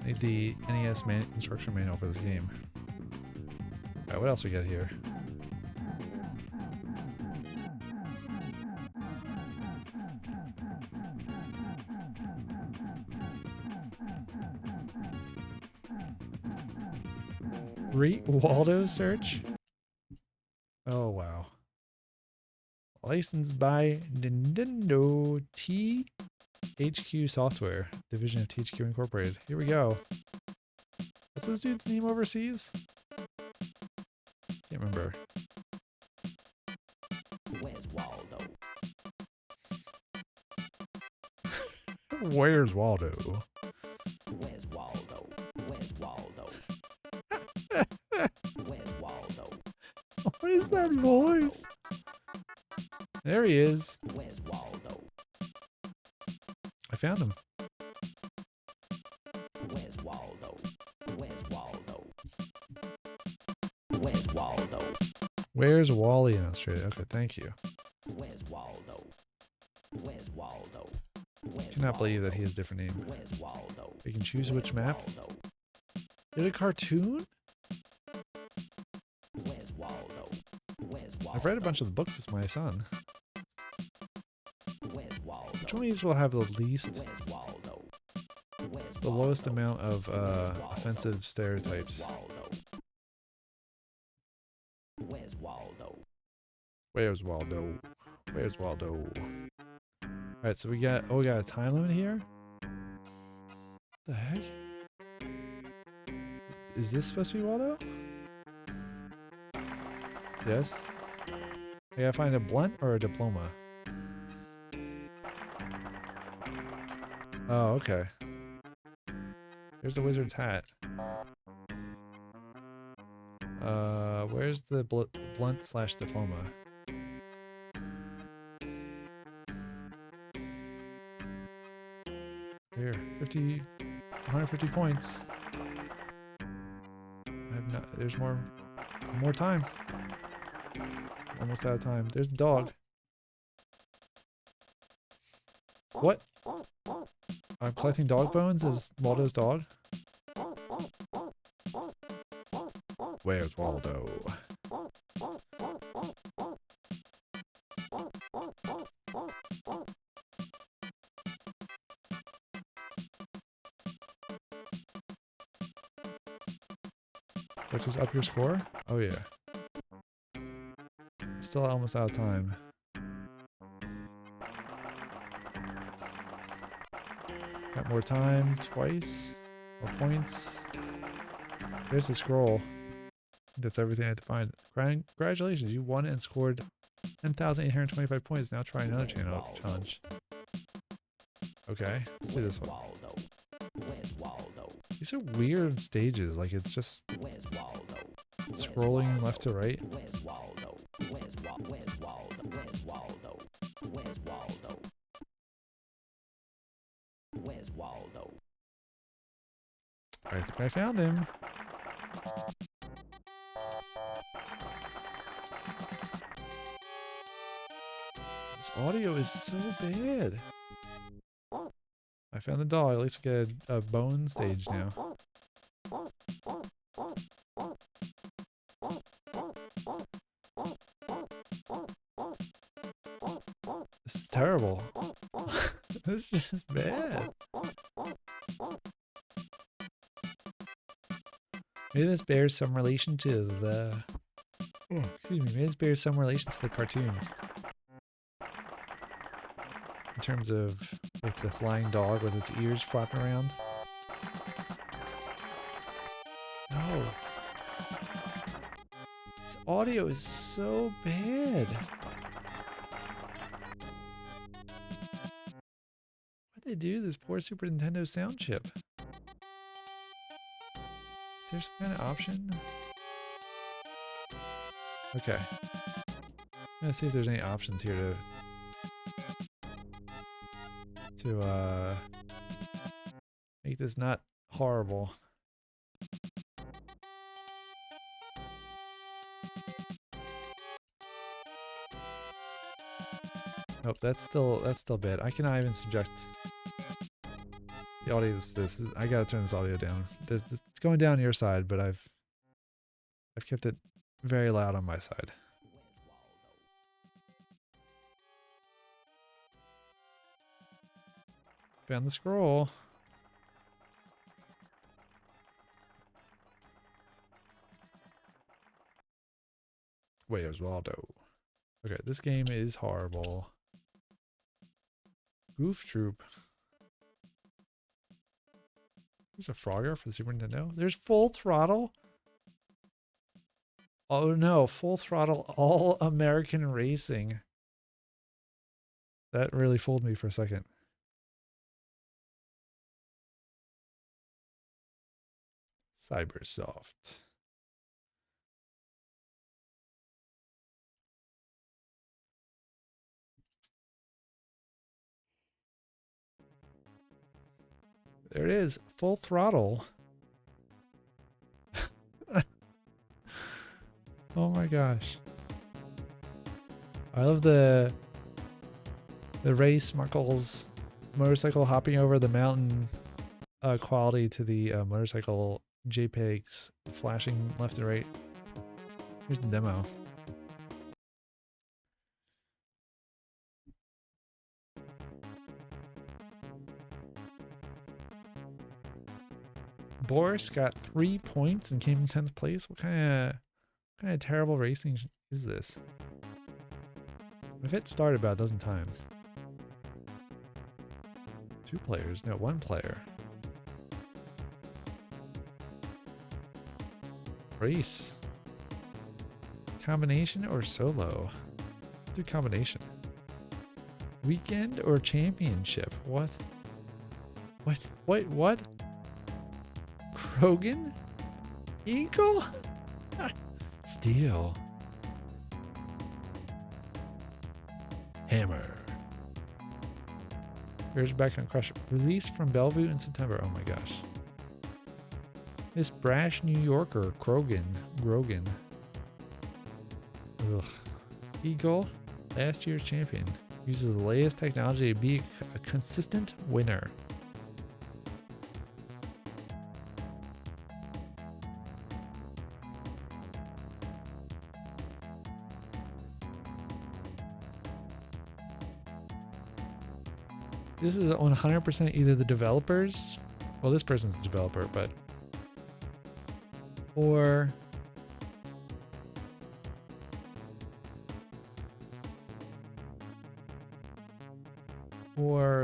I need the NES instruction manual for this game. Alright, what else we got here? Great Waldo search? Oh, wow. Licensed by Nintendo THQ Software, division of THQ Incorporated. Here we go. What's this dude's name overseas? Can't remember. Where's Waldo? Where's Waldo? Where's Waldo? Where's Waldo? Where's Waldo? What is that voice? There he is. Where's Waldo? I found him. Where's Waldo? Where's Waldo? Where's Waldo? Where's Wally in Australia? Okay, thank you. Where's Waldo? Where's Waldo? Where's I cannot believe that he has a different name. Where's Waldo? You can choose which map. Waldo? Did a cartoon? Where's Waldo? Where's Waldo? I've read a bunch of the books with my son. Where's Waldo? Which one of these will have the least, Where's Waldo? Where's the lowest amount of offensive stereotypes? Where's Waldo? Where's Waldo? Where's Waldo? Alright, so we got a time limit here? What the heck? Is this supposed to be Waldo? Yes. I gotta find a blunt or a diploma. Oh, okay. There's the wizard's hat. Where's the blunt slash diploma? 150 points. There's more time. Almost out of time. There's the dog. What? I'm collecting dog bones as Waldo's dog? Where's Waldo? Let's just up your score? Oh yeah. Still almost out of time. Got more time, twice. More points. There's the scroll. That's everything I had to find. Congratulations, you won and scored 10,825 points. Now try another challenge. Okay, let's do this one. These are weird stages, like it's just scrolling left to right. I think I found him. This audio is so bad. I found the dog. At least we get a bone stage now. This is terrible. This is just bad. Maybe this bears some relation to the... Oh, excuse me. Maybe this bears some relation to the cartoon. In terms of like the flying dog with its ears flapping around. No. This audio is so bad. What'd they do to this poor Super Nintendo sound chip? Is there some kind of option? Okay. I'm gonna see if there's any options here to make this not horrible. Nope, that's still bad. I cannot even subject the audio to this. I gotta turn this audio down. It's going down your side, but I've kept it very loud on my side. Found the scroll. Where's Waldo? Okay, this game is horrible. Goof Troop. There's a Frogger for the Super Nintendo. There's Full Throttle. Oh no, Full Throttle All American Racing. That really fooled me for a second. Cybersoft. There it is, Full Throttle. Oh my gosh. I love the Ray Smuckles motorcycle hopping over the mountain quality to the motorcycle JPEGs flashing left and right. Here's the demo. Boris got 3 points and came in 10th place. What kind of terrible racing is this? I've hit start about a dozen times. 2 players? No, 1 player. Race. Combination or solo? Do combination. Weekend or championship? What? What? Wait, what? Krogan? Eagle? Steel. Hammer. Here's back on Crush. Released from Bellevue in September. Oh my gosh. This brash New Yorker, Grogan. Ugh. Eagle, last year's champion. Uses the latest technology to be a consistent winner. This is 100% either the developers, well, this person's the developer, but, or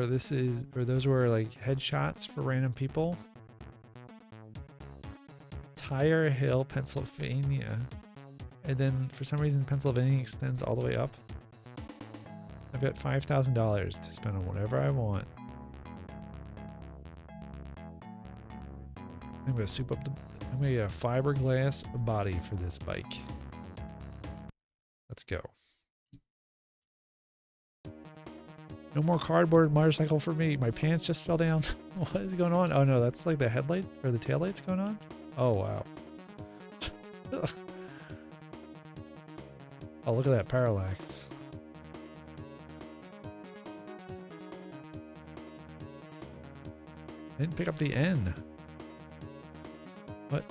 this is, or those were like headshots for random people. Tire Hill, Pennsylvania. And then for some reason, Pennsylvania extends all the way up. I've got $5,000 to spend on whatever I want. I'm gonna soup up I'm gonna get a fiberglass body for this bike. Let's go. No more cardboard motorcycle for me. My pants just fell down. What is going on? Oh no, that's like the headlight or the taillight's going on? Oh wow. Oh, look at that parallax. Didn't pick up the N. What?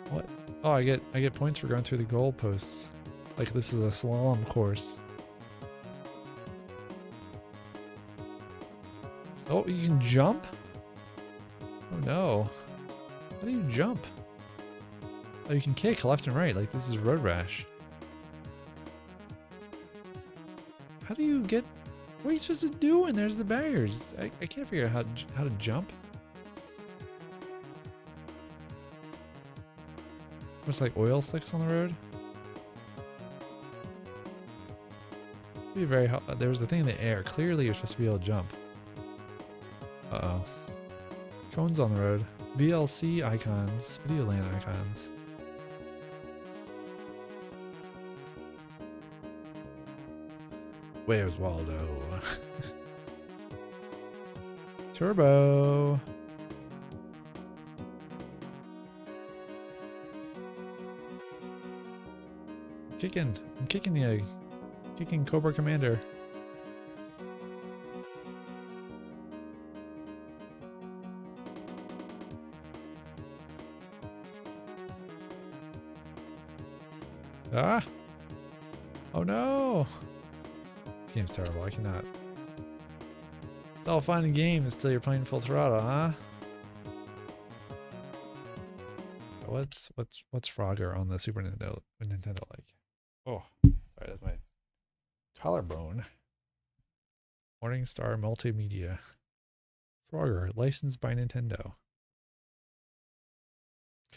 What? Oh, I get points for going through the goalposts. Like this is a slalom course. Oh, you can jump? Oh no. How do you jump? Oh, you can kick left and right. Like this is Road Rash. How do you get... What are you supposed to do when there's the barriers? I can't figure out how to jump. Looks like oil slicks on the road. Be very hot. There was a thing in the air. Clearly you're supposed to be able to jump. Uh-oh. Cones on the road. VLC icons. Video LAN icons. Where's Waldo? Turbo. I'm kicking the egg. Kicking Cobra Commander. Ah! Oh no! This game's terrible. I cannot. It's all fun and games until you're playing full throttle, huh? What's Frogger on the Super Nintendo like? Oh, sorry, that's my collarbone. Morningstar Multimedia. Frogger, licensed by Nintendo.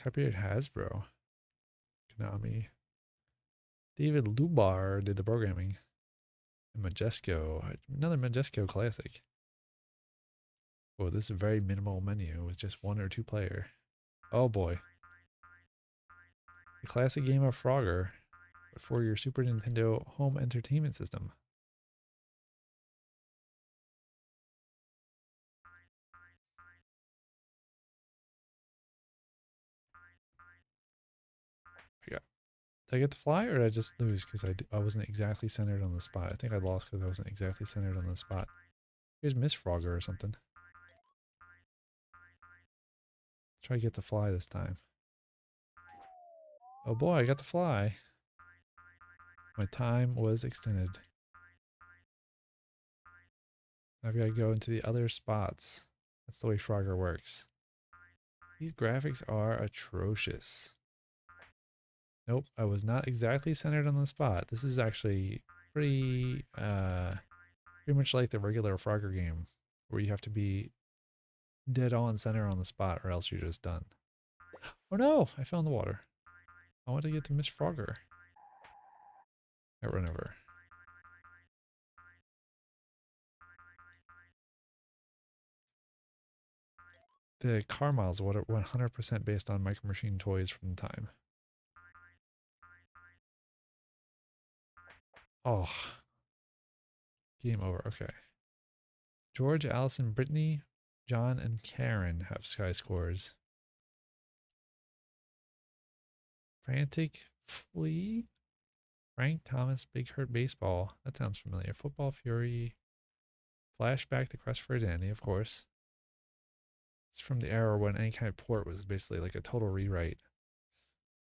Copyright Hasbro. Konami. David Lubar did the programming. And Majesco, another Majesco classic. Oh, this is a very minimal menu with just 1 or 2 player. Oh boy. The classic game of Frogger for your Super Nintendo home entertainment system. Did I get to fly or did I just lose because I wasn't exactly centered on the spot? I think I lost because I wasn't exactly centered on the spot. Here's Miss Frogger or something. Try to get to fly this time. Oh boy, I got to fly. My time was extended. I've got to go into the other spots. That's the way Frogger works. These graphics are atrocious. Nope, I was not exactly centered on the spot. This is actually pretty much like the regular Frogger game, where you have to be dead on center on the spot, or else you're just done. Oh no, I fell in the water. I want to get to Miss Frogger. I run over. The car models are 100% based on Micro Machine toys from the time. Oh. Game over, okay. George, Allison, Brittany, John, and Karen have high scores. Frantic Flea, Frank Thomas, Big Hurt Baseball. That sounds familiar. Football Fury, Flashback, The Quest for Identity, of course. It's from the era when any kind of port was basically like a total rewrite.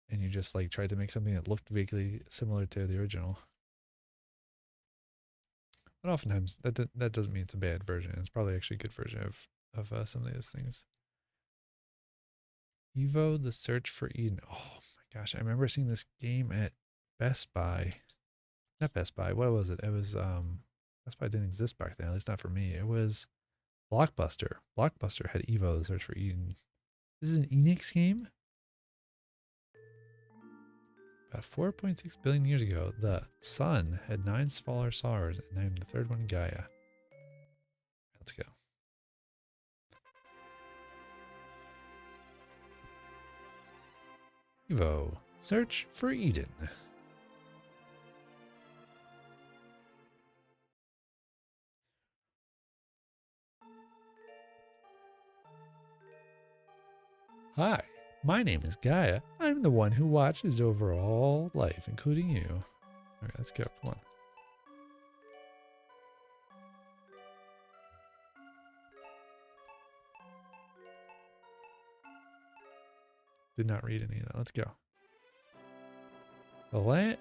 And you just like tried to make something that looked vaguely similar to the original. But oftentimes that doesn't mean it's a bad version. It's probably actually a good version of some of those things. Evo the Search for Eden. Oh my gosh, I remember seeing this game at Best Buy. Not Best Buy, what was it? It was Best Buy didn't exist back then, at least not for me. It was Blockbuster. Blockbuster had Evo the Search for Eden. This is an Enix game? About 4.6 billion years ago, the sun had 9 smaller stars and named the third one Gaia. Let's go. Evo, Search for Eden. Hi, my name is Gaia. I'm the one who watches over all life, including you. Okay, let's go. Come on. Did not read any of that. Let's go.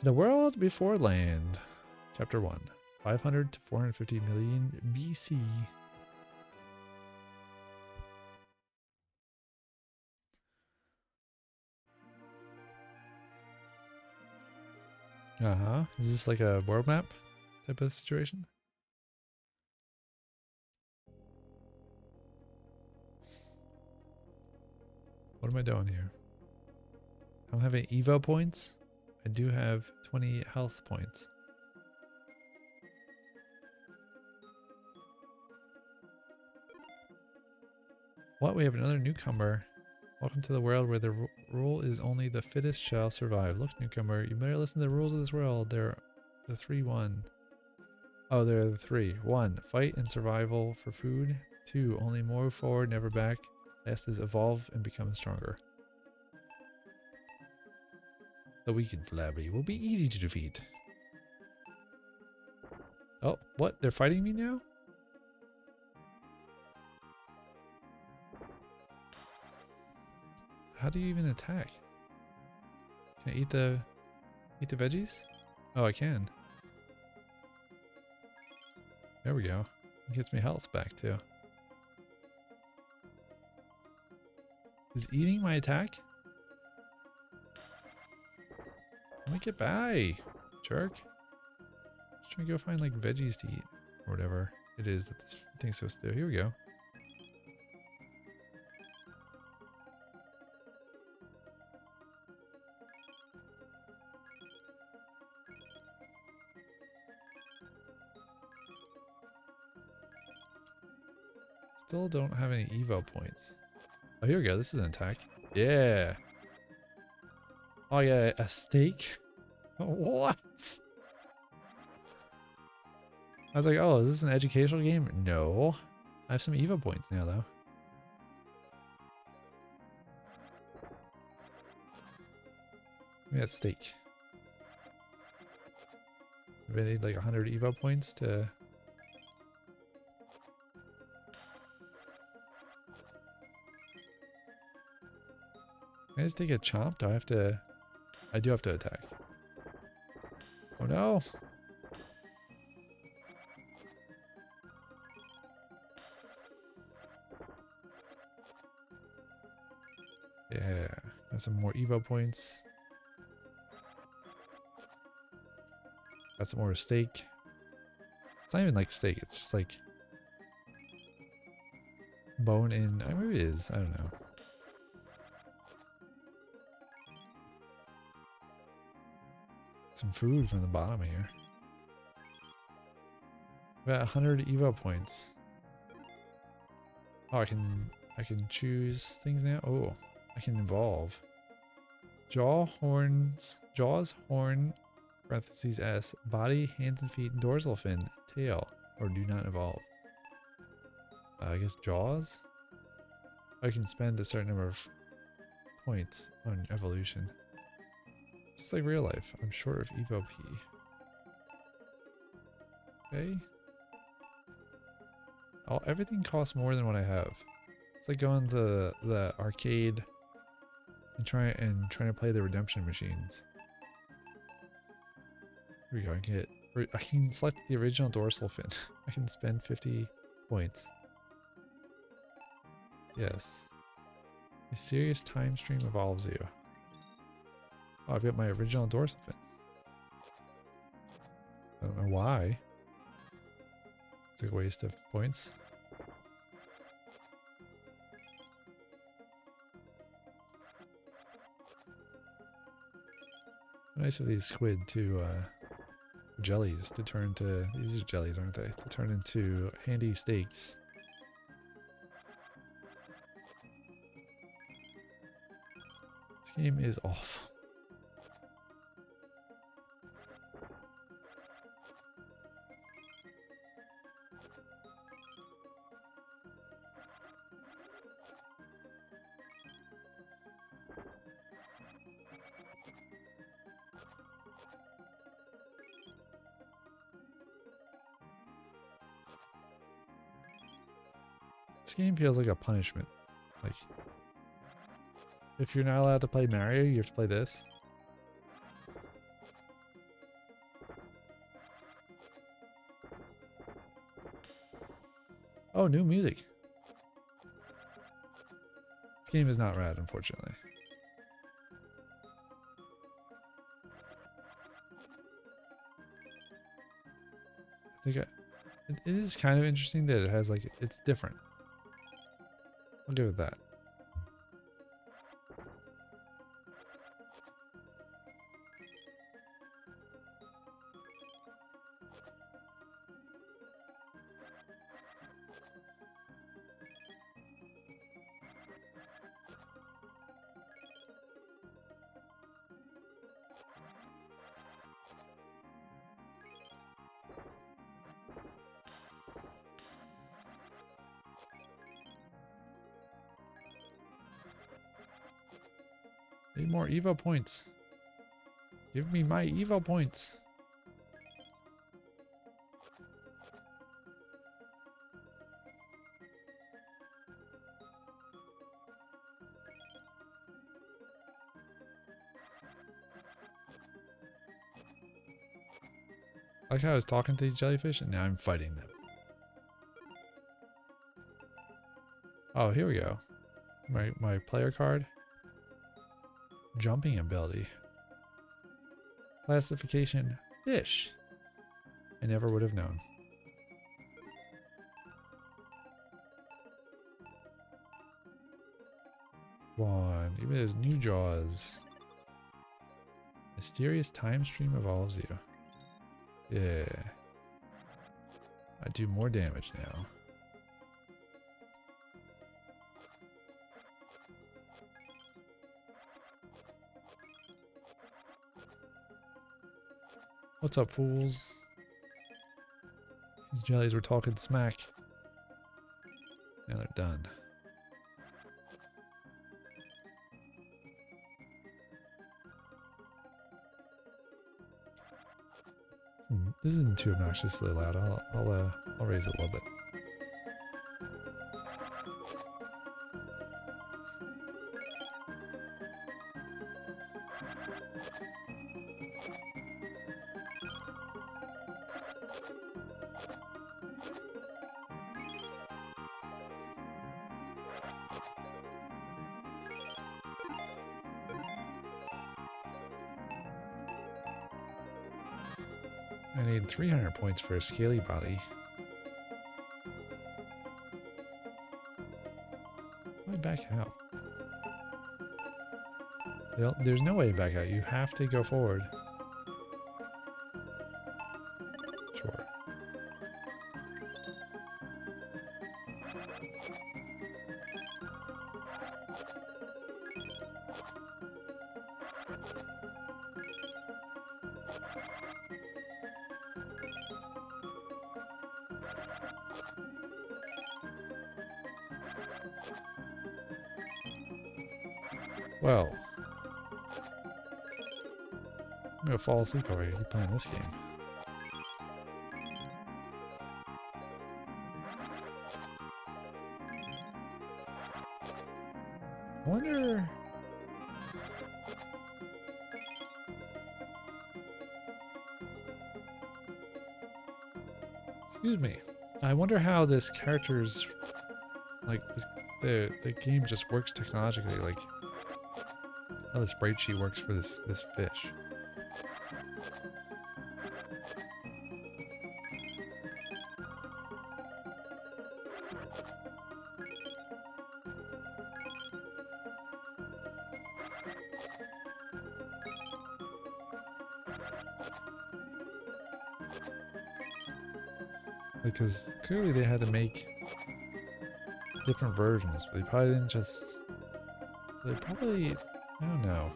The world before land. Chapter 1. 500 to 450 million BC. Is this like a world map type of situation? What am I doing here? I don't have any Evo points. I do have 20 health points. What? We have another newcomer. Welcome to the world where the rule is only the fittest shall survive. Look, newcomer, you better listen to the rules of this world. They're the 3-1. Oh, they're the 3. 1. Fight and survival for food. 2. Only move forward, never back. Last is evolve and become stronger. The weak and flabby will be easy to defeat. Oh, what? They're fighting me now? How do you even attack? Can I eat the veggies? Oh, I can. There we go. It gets me health back too. Is eating my attack? Let me get by, jerk. Just trying to go find like veggies to eat or whatever it is that this thing's supposed to do. Here we go. Still don't have any Evo points. Oh, here we go. This is an attack. Yeah. Oh, yeah. A steak? What? I was like, oh, is this an educational game? No. I have some Evo points now, though. Give me that steak. Maybe I need like 100 Evo points to... Can I just take a chomp? Do I have to... I do have to attack. Oh no! Yeah, got some more Evo points. Got some more steak. It's not even like steak, it's just like bone in. Maybe it is, I don't know. Some food from the bottom here. Got 100 Evo points. Oh, I can choose things now. Oh, I can evolve. Jaws, horn, parentheses S, body, hands and feet, dorsal fin, tail, or do not evolve. I guess Jaws? I can spend a certain number of points on evolution. Just like real life. I'm short of Evo P. Okay. Oh, everything costs more than what I have. It's like going to the arcade and trying to play the redemption machines. Here we go. I can select the original dorsal fin. I can spend 50 points. Yes. A serious time stream evolves you. Oh, I've got my original dorsal fin. I don't know why. It's like a waste of points. Nice of these squid to jellies to turn to, these are jellies, aren't they? To turn into handy steaks. This game is awful. This game feels like a punishment. Like, if you're not allowed to play Mario, you have to play this. Oh, new music. This game is not rad, unfortunately. I think it is kind of interesting that it has like, it's different. I'll give it that. Need more Evo points. Give me my Evo points. Like how I was talking to these jellyfish and now I'm fighting them. Oh, here we go. My player card. Jumping ability. Classification fish. I never would have known. One. Give me those new jaws. Mysterious time stream evolves you. Yeah. I do more damage now. What's up, fools? These jellies were talking smack. Now they're done. This isn't too obnoxiously loud. I'll raise it a little bit. I need 300 points for a scaly body. Why back out? There's no way to back out. You have to go forward. Sure. Well, I'm gonna fall asleep already playing this game. I wonder. Excuse me. I wonder how this character's like this, the game just works technologically, like how the sprite sheet works for this fish. Because clearly they had to make different versions, but they probably didn't just. They probably. I don't know.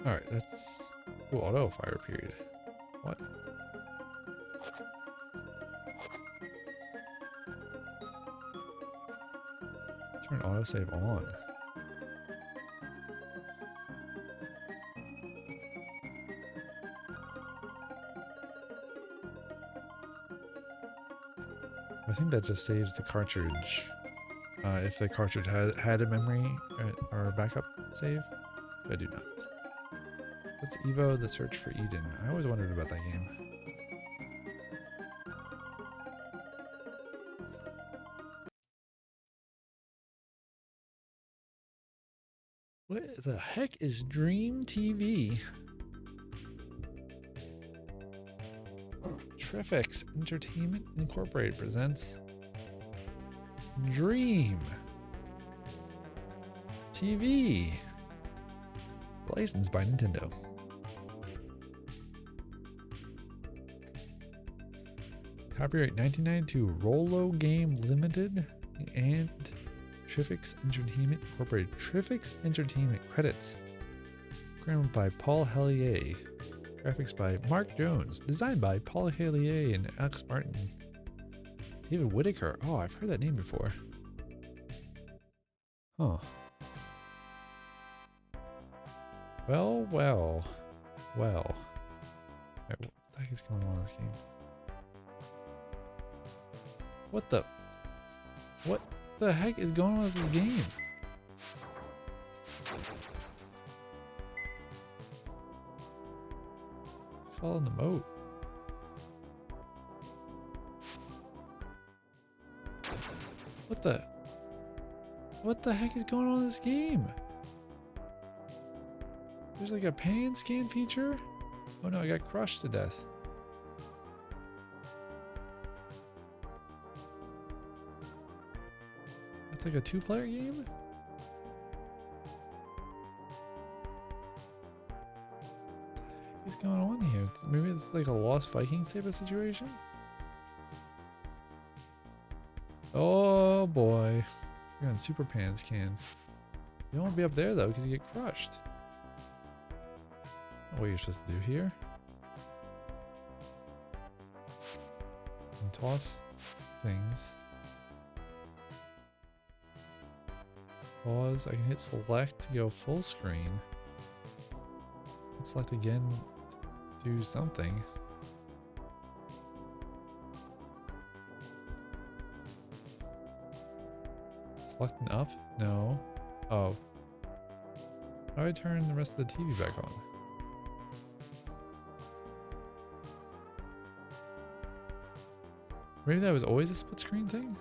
Alright, that's. Ooh, auto fire period. What? Turn autosave on. I think that just saves the cartridge. If the cartridge had a memory or a backup save, which I do not. What's Evo the Search for Eden? I always wondered about that game. What the heck is Dream TV? Trifix Entertainment Incorporated presents Dream TV. Licensed by Nintendo. Copyright 1992 Rolo Game Limited and Trifix Entertainment Incorporated. Trifix Entertainment credits. Programmed by Paul Hellier. Graphics by Mark Jones. Designed by Paul Hellier and Alex Martin. David Whitaker. Oh, I've heard that name before. Huh. Well. Right, what the heck is going on in this game? What the heck is going on with this game? Fall in the moat. What the heck is going on in this game? There's like a pan scan feature? Oh no, I got crushed to death. It's like a 2-player game? What is going on here? Maybe it's like a Lost Vikings type of situation? Oh boy. You're on Super Pan Scan. You don't want to be up there though because you get crushed. What you're supposed to do here? And toss things. Pause. I can hit select to go full screen. Hit select again to do something. Selecting up? No. Oh. How do I turn the rest of the TV back on? Maybe that was always a split screen thing?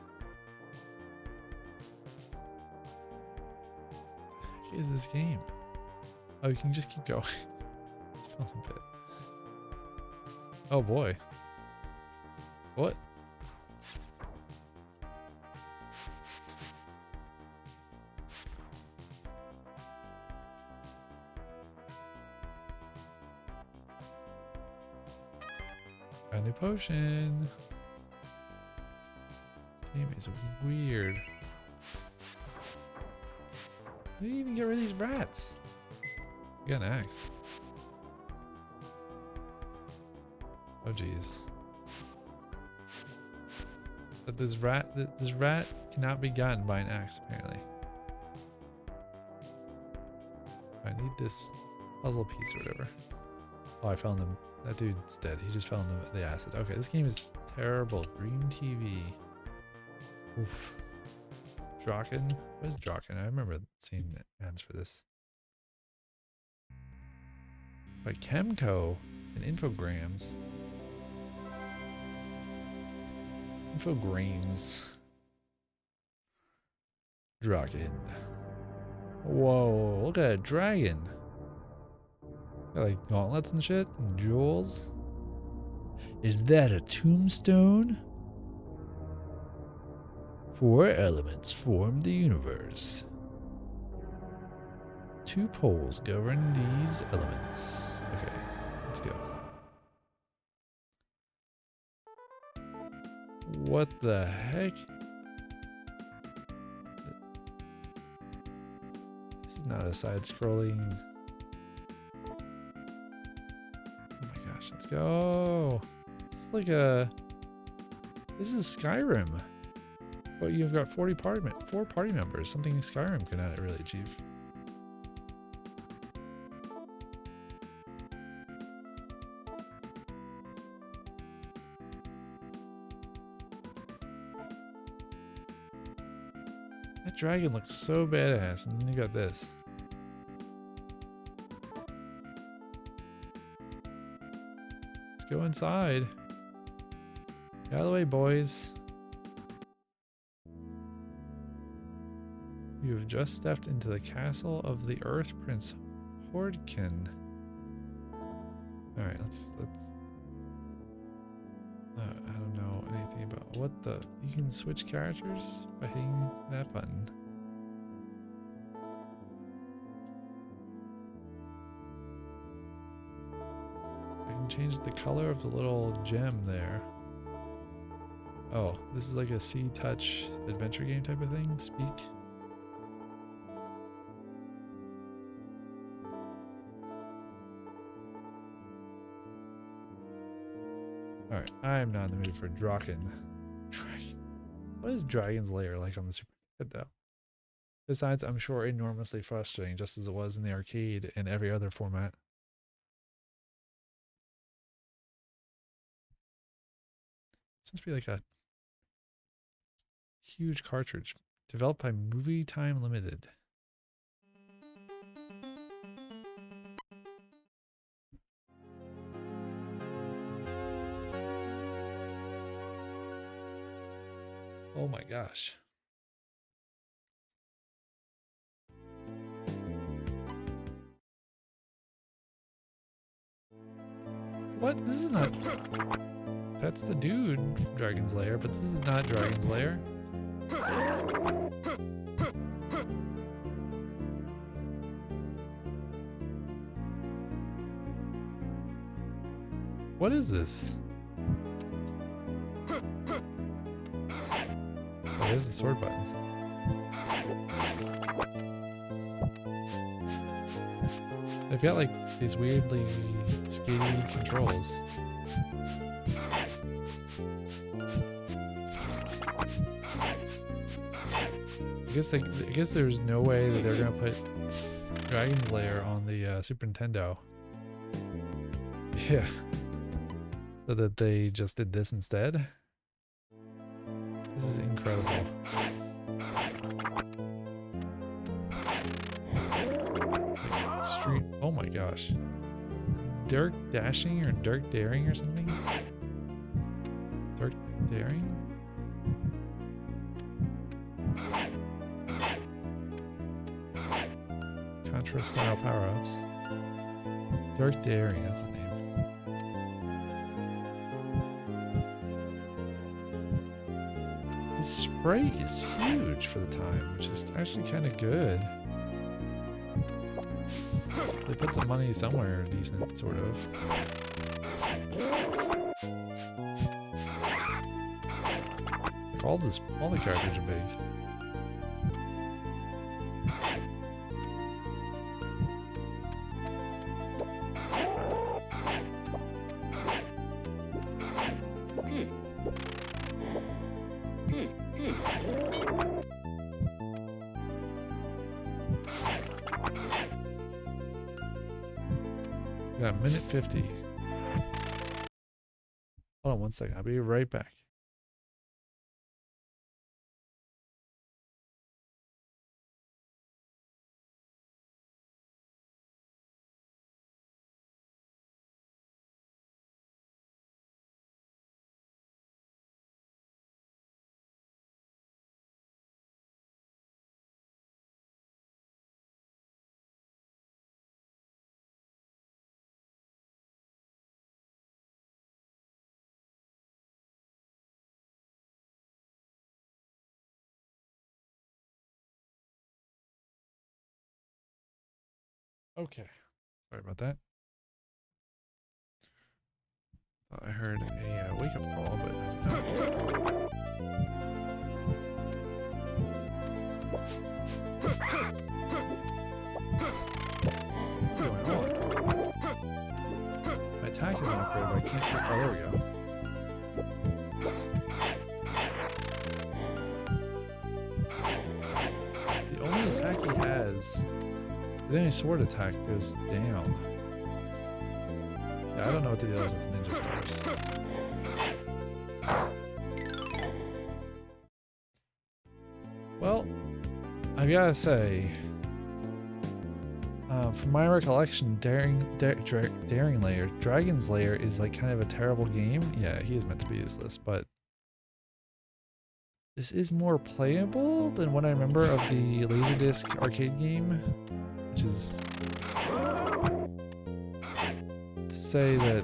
What the heck is this game? Oh, you can just keep going. It's fun a bit. Oh boy. What? A new potion. This game is weird. How do you even get rid of these rats? We got an axe. Oh jeez. But this rat cannot be gotten by an axe apparently. I need this puzzle piece or whatever. Oh, I found him. That dude's dead. He just fell in the acid. Okay, this game is terrible. Dream TV. Oof. Draken? What is Draken? I remember seeing ads for this. By Chemco and Infograms. Infogrames. Draken. Whoa, look at that dragon. Got like gauntlets and shit and jewels. Is that a tombstone? 4 elements form the universe. 2 poles govern these elements. Okay, let's go. What the heck? This is not a side-scrolling. Oh my gosh, let's go. It's like a... This is Skyrim. But you've got 4 party members. Something Skyrim could not really achieve. That dragon looks so badass, and then you got this. Let's go inside. Get out of the way, boys. You have just stepped into the castle of the Earth Prince Hordkin. Alright, let's I don't know anything about what the... You can switch characters by hitting that button. I can change the color of the little gem there. Oh, this is like a C-touch adventure game type of thing? Speak. Alright, I'm not in the mood for Draken. What is Dragon's Lair like on the Super Nintendo though? Besides, I'm sure enormously frustrating, just as it was in the arcade and every other format. This must be like a huge cartridge. Developed by Movie Time Limited. Oh my gosh. What? This is not... That's the dude from Dragon's Lair, but this is not Dragon's Lair. What is this? Oh, there's the sword button. They've got like these weirdly skatey controls. I guess there's no way that they're gonna put Dragon's Lair on the Super Nintendo. Yeah. So that they just did this instead. This is incredible. Like street. Oh my gosh. Dirk Dashing or Dirk Daring or something? Dirk Daring? Contra style power-ups. Dirk Daring, that's his name. His spray is huge for the time, which is actually kind of good. So they put some money somewhere decent, sort of. Like all the characters are big. Got a minute 50. Hold on one second. I'll be right back. Okay. Sorry about that. Thought I heard a wake-up call, but not. What's going on? My attack is not upgraded, but I can't shoot. Oh, there we go. The only attack he has, then his sword attack goes down. Yeah, I don't know what the deal is with ninja stars. Well, I gotta say, from my recollection, Dragon's Lair is like kind of a terrible game. Yeah, he is meant to be useless, but this is more playable than what I remember of the Laserdisc arcade game, which is to say that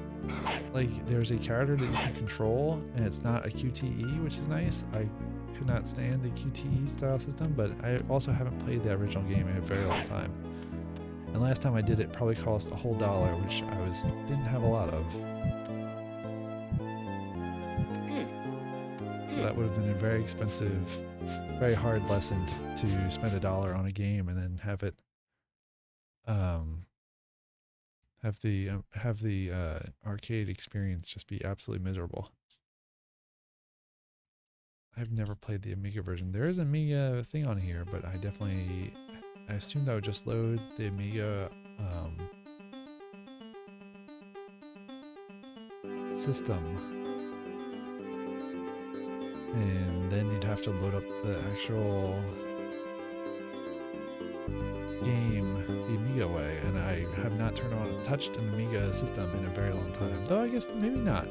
like there's a character that you can control and it's not a QTE, which is nice. I could not stand the QTE style system, but I also haven't played the original game in a very long time. And last time I did it probably cost a whole $1, which I didn't have a lot of. So that would have been a very expensive, very hard lesson to spend $1 on a game and then have it have the arcade experience just be absolutely miserable. I've never played the Amiga version. There is an Amiga thing on here, but I assumed I would just load the Amiga system, and then you'd have to load up the actual game the Amiga way, and I have not touched an Amiga system in a very long time. Though I guess maybe not.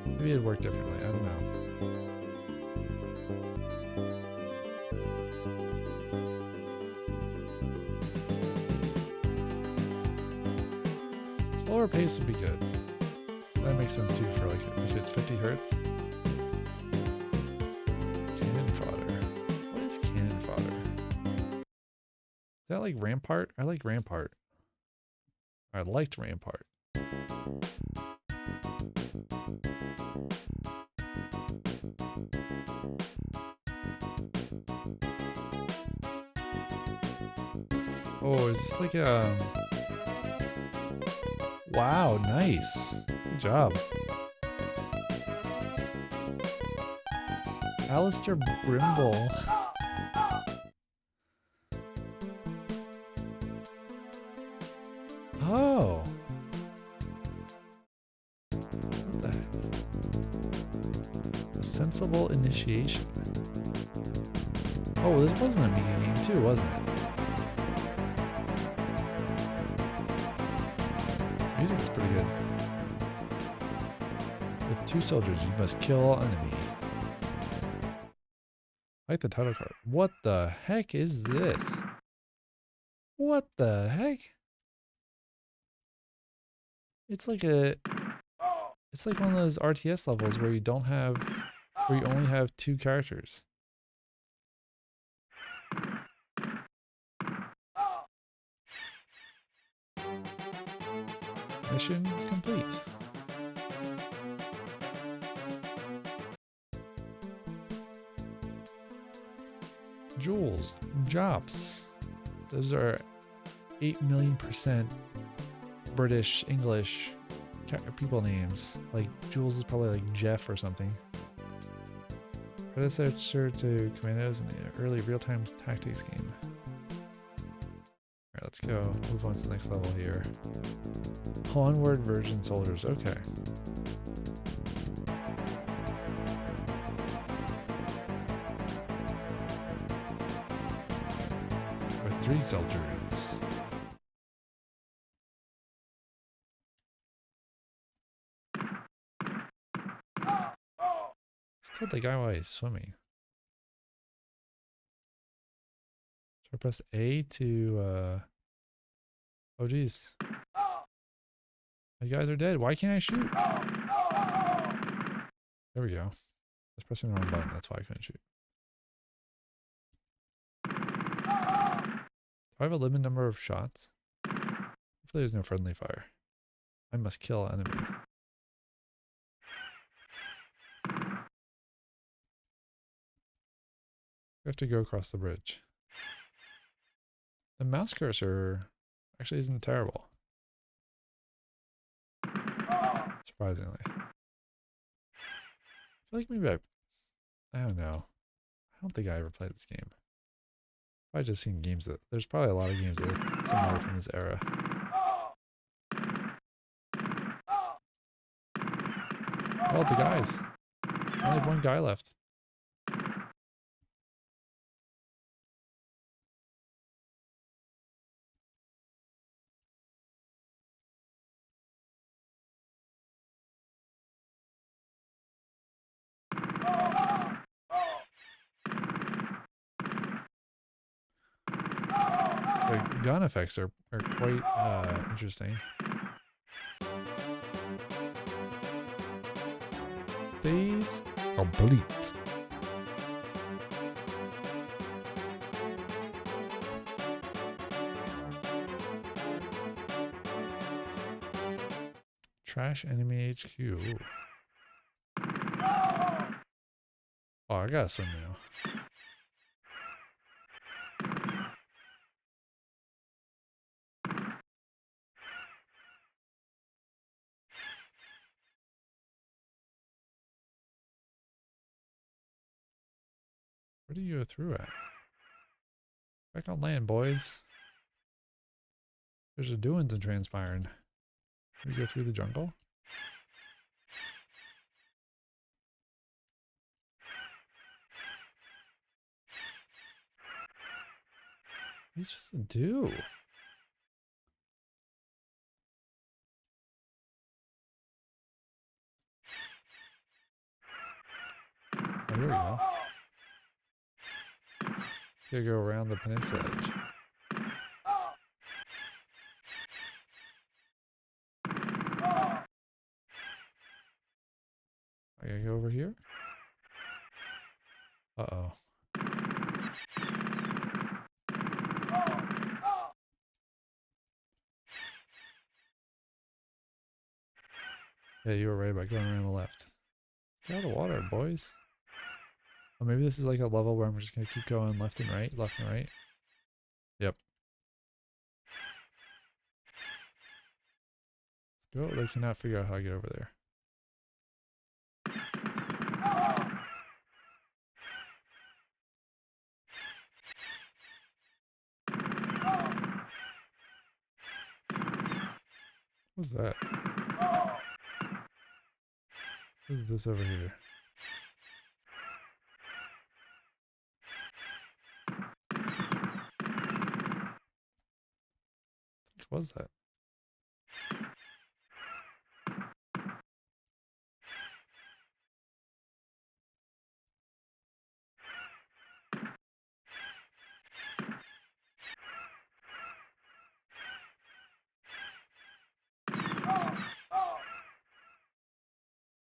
Maybe it'd work differently. I don't know. Slower pace would be good. That makes sense too for like if it's 50 hertz. Cannon fodder. What is cannon fodder? Is that like Rampart? I like Rampart. I liked Rampart. Oh, is this like a... Wow, nice. Good job. Alistair Brimble. Oh. What the heck? A sensible initiation. Oh, this wasn't a Amiga game too, wasn't it? Music is pretty good. With 2 soldiers, you must kill enemy. I like the title card. What the heck is this? What the heck? It's like one of those RTS levels where you only have 2 characters. Mission complete. Jules, Jops. Those are 8,000,000% British, English people names. Like Jules is probably like Jeff or something. Predecessor to Commandos in the early real-time tactics game. Alright, let's go move on to the next level here. Onward version soldiers. Okay. With 3 soldiers. Let's kill the guy while he's swimming. Should I press A to oh geez. You guys are dead. Why can't I shoot? There we go. I was pressing the wrong button. That's why I couldn't shoot. Do I have a limit number of shots? Hopefully there's no friendly fire. I must kill an enemy. We have to go across the bridge. The mouse cursor actually isn't terrible. Surprisingly. I feel like maybe I don't know. I don't think I ever played this game. I've just seen games that, there's probably a lot of games that look similar from this era. Oh, the guys. I only have 1 guy left. The gun effects are quite interesting. Phase complete. Trash enemy HQ. Ooh. Oh, I gotta swim now. Where do you go through at? Back on land, boys. There's a doings and transpiring. We go through the jungle? What are you supposed to do? Oh, here we go. So you go around the peninsula edge. I gotta go over here? Uh-oh. Yeah, you were right about going around the left. Get out of the water, boys. Oh, maybe this is like a level where I'm just gonna keep going left and right, left and right. Yep. Let's go. They cannot figure out how to get over there. What's that? What is this over here? What was that?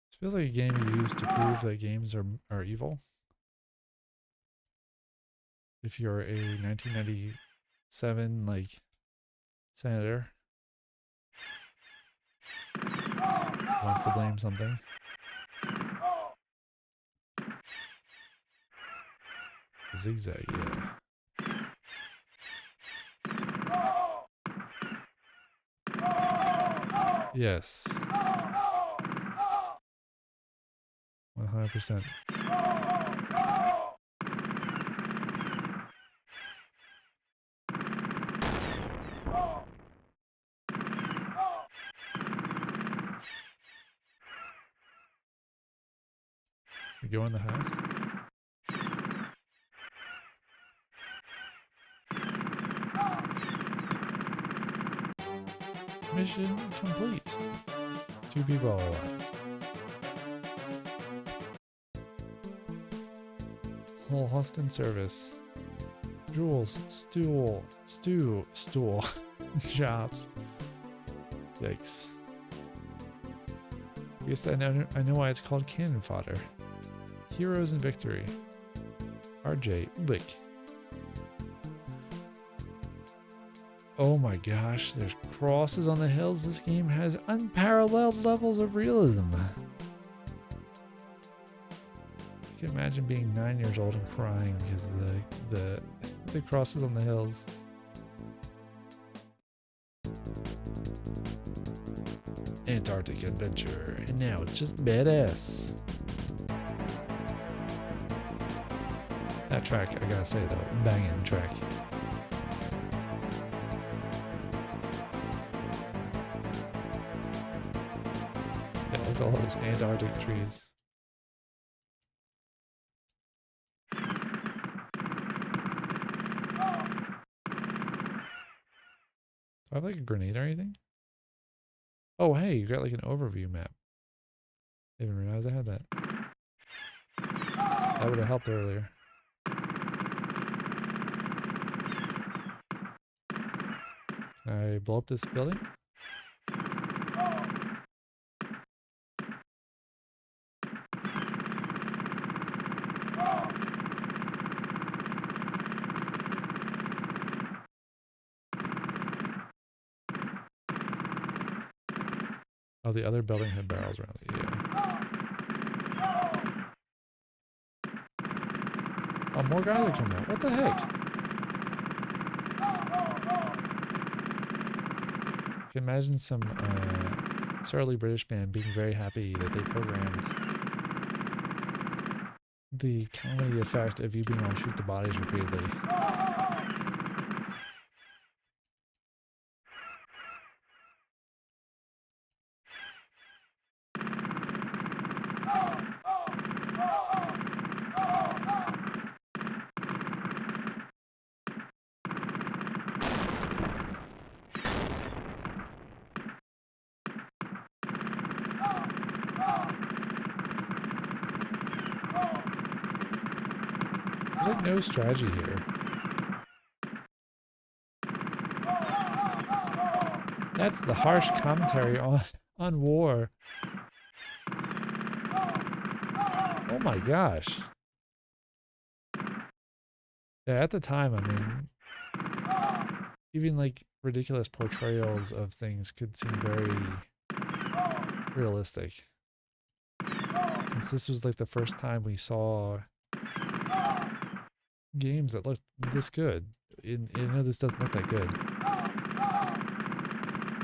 This feels like a game you use to prove that games are evil. If you're a 1997 like senator who wants to blame something. Zigzag, yeah. Yes. 100%. We go in the house. Mission complete. 2 people are alive. Whole host in service. Jewels, stool, jobs. Yikes. I guess I know why it's called cannon fodder. Heroes in victory. RJ, Ubik. Oh my gosh, there's crosses on the hills. This game has unparalleled levels of realism. I can imagine being 9 years old and crying because of the crosses on the hills. Antarctic adventure, and now it's just badass. That track, I gotta say though, banging track. Yeah, look at all those Antarctic trees. Do I have like a grenade or anything? Oh, hey, you got like an overview map. I didn't realize I had that. That would have helped earlier. Can I blow up this building? Oh, the other building had barrels around it, yeah. Oh, more guys are coming out. What the heck? I can imagine some surly British man being very happy that they programmed the comedy effect of you being able to shoot the bodies repeatedly. There's like no strategy here. That's the harsh commentary on war. Oh my gosh. Yeah, at the time, I mean, even like ridiculous portrayals of things could seem very realistic. Since this was like the first time we saw games that looked this good. I know this doesn't look that good.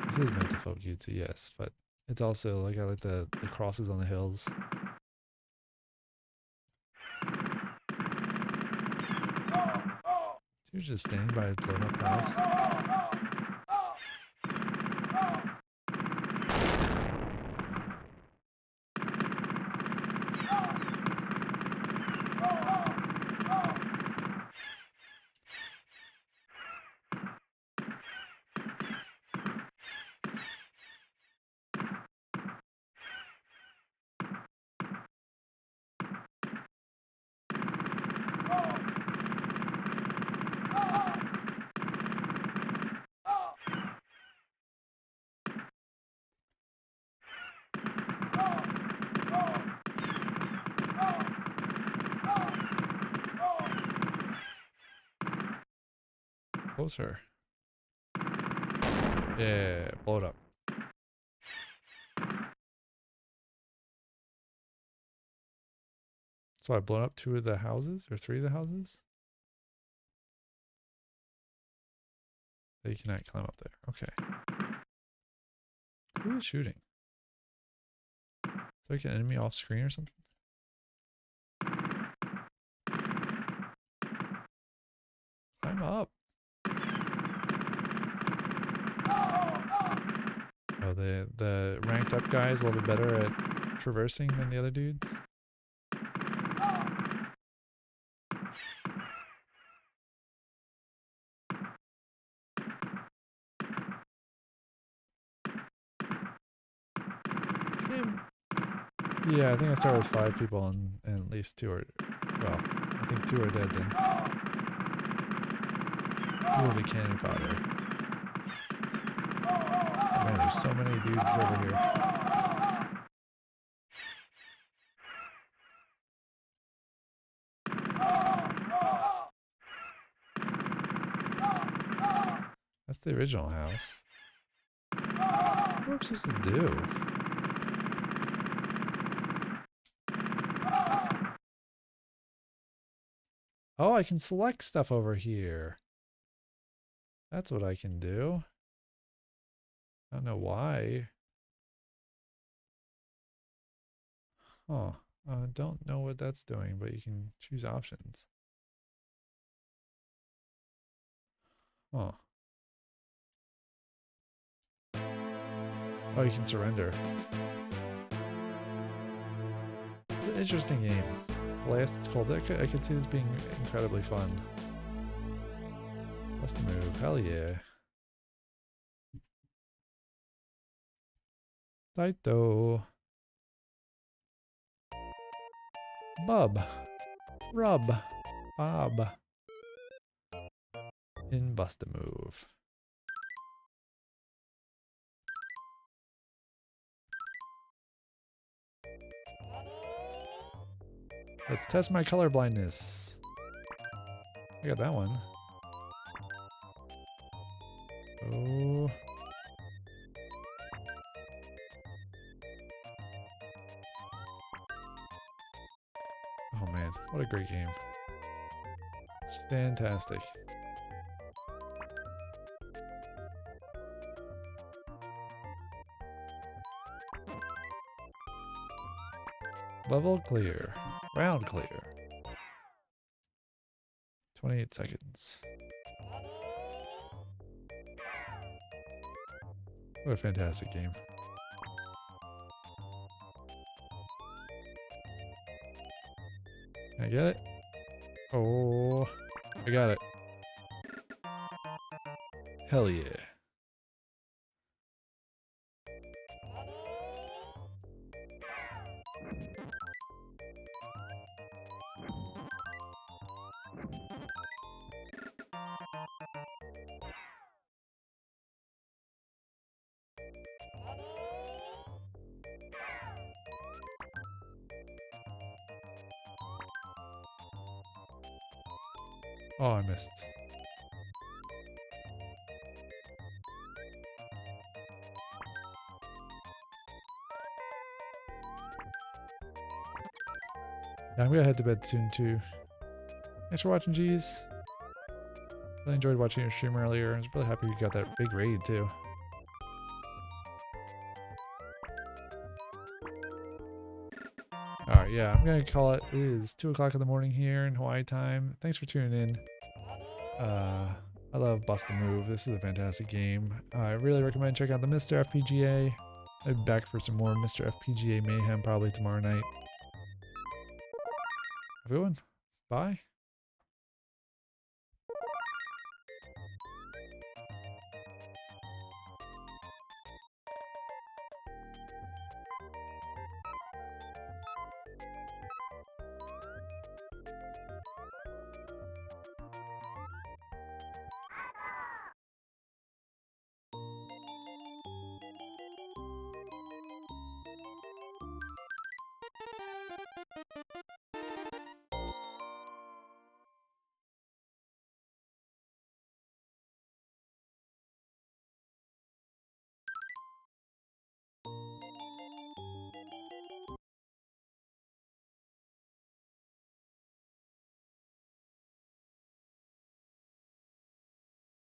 This is meant to folk you to, yes, but it's also like I like the crosses on the hills. Dude's just standing by his blown up house. Closer. Yeah, blow it up. So I blown up 2 of the houses or 3 of the houses? They cannot climb up there. Okay. Who is shooting? Is there like an enemy off screen or something? Climb up. Oh, the ranked up guy is a little bit better at traversing than the other dudes. Yeah, I think I started with 5 people and at least 2 are, well, I think 2 are dead then. 2 of the cannon fodder. Oh man, there's so many dudes over here. That's the original house. What am I supposed to do? Oh, I can select stuff over here. That's what I can do. I don't know why. Huh. I don't know what that's doing, but you can choose options. Huh. Oh, you can surrender. Interesting game. Last it's called. I could see this being incredibly fun. What's the move? Hell yeah. Taito. Bub. Rub. Bob. In bust a move. Let's test my color blindness. I got that one. Oh. Oh man, what a great game. It's fantastic. Level clear. Round clear. 28 seconds. What a fantastic game. Can I get it? Oh, I got it. Hell yeah. Oh, I missed. Yeah, I'm gonna head to bed soon too. Thanks for watching, G's. Really enjoyed watching your stream earlier. I was really happy you got that big raid too. Alright, yeah, I'm gonna call it. It is 2 o'clock in the morning here in Hawaii time. Thanks for tuning in. I love Bust a Move. This is a fantastic game. I really recommend checking out the MiSTer FPGA. I'll be back for some more MiSTer FPGA Mayhem probably tomorrow night. Have a good one. Bye.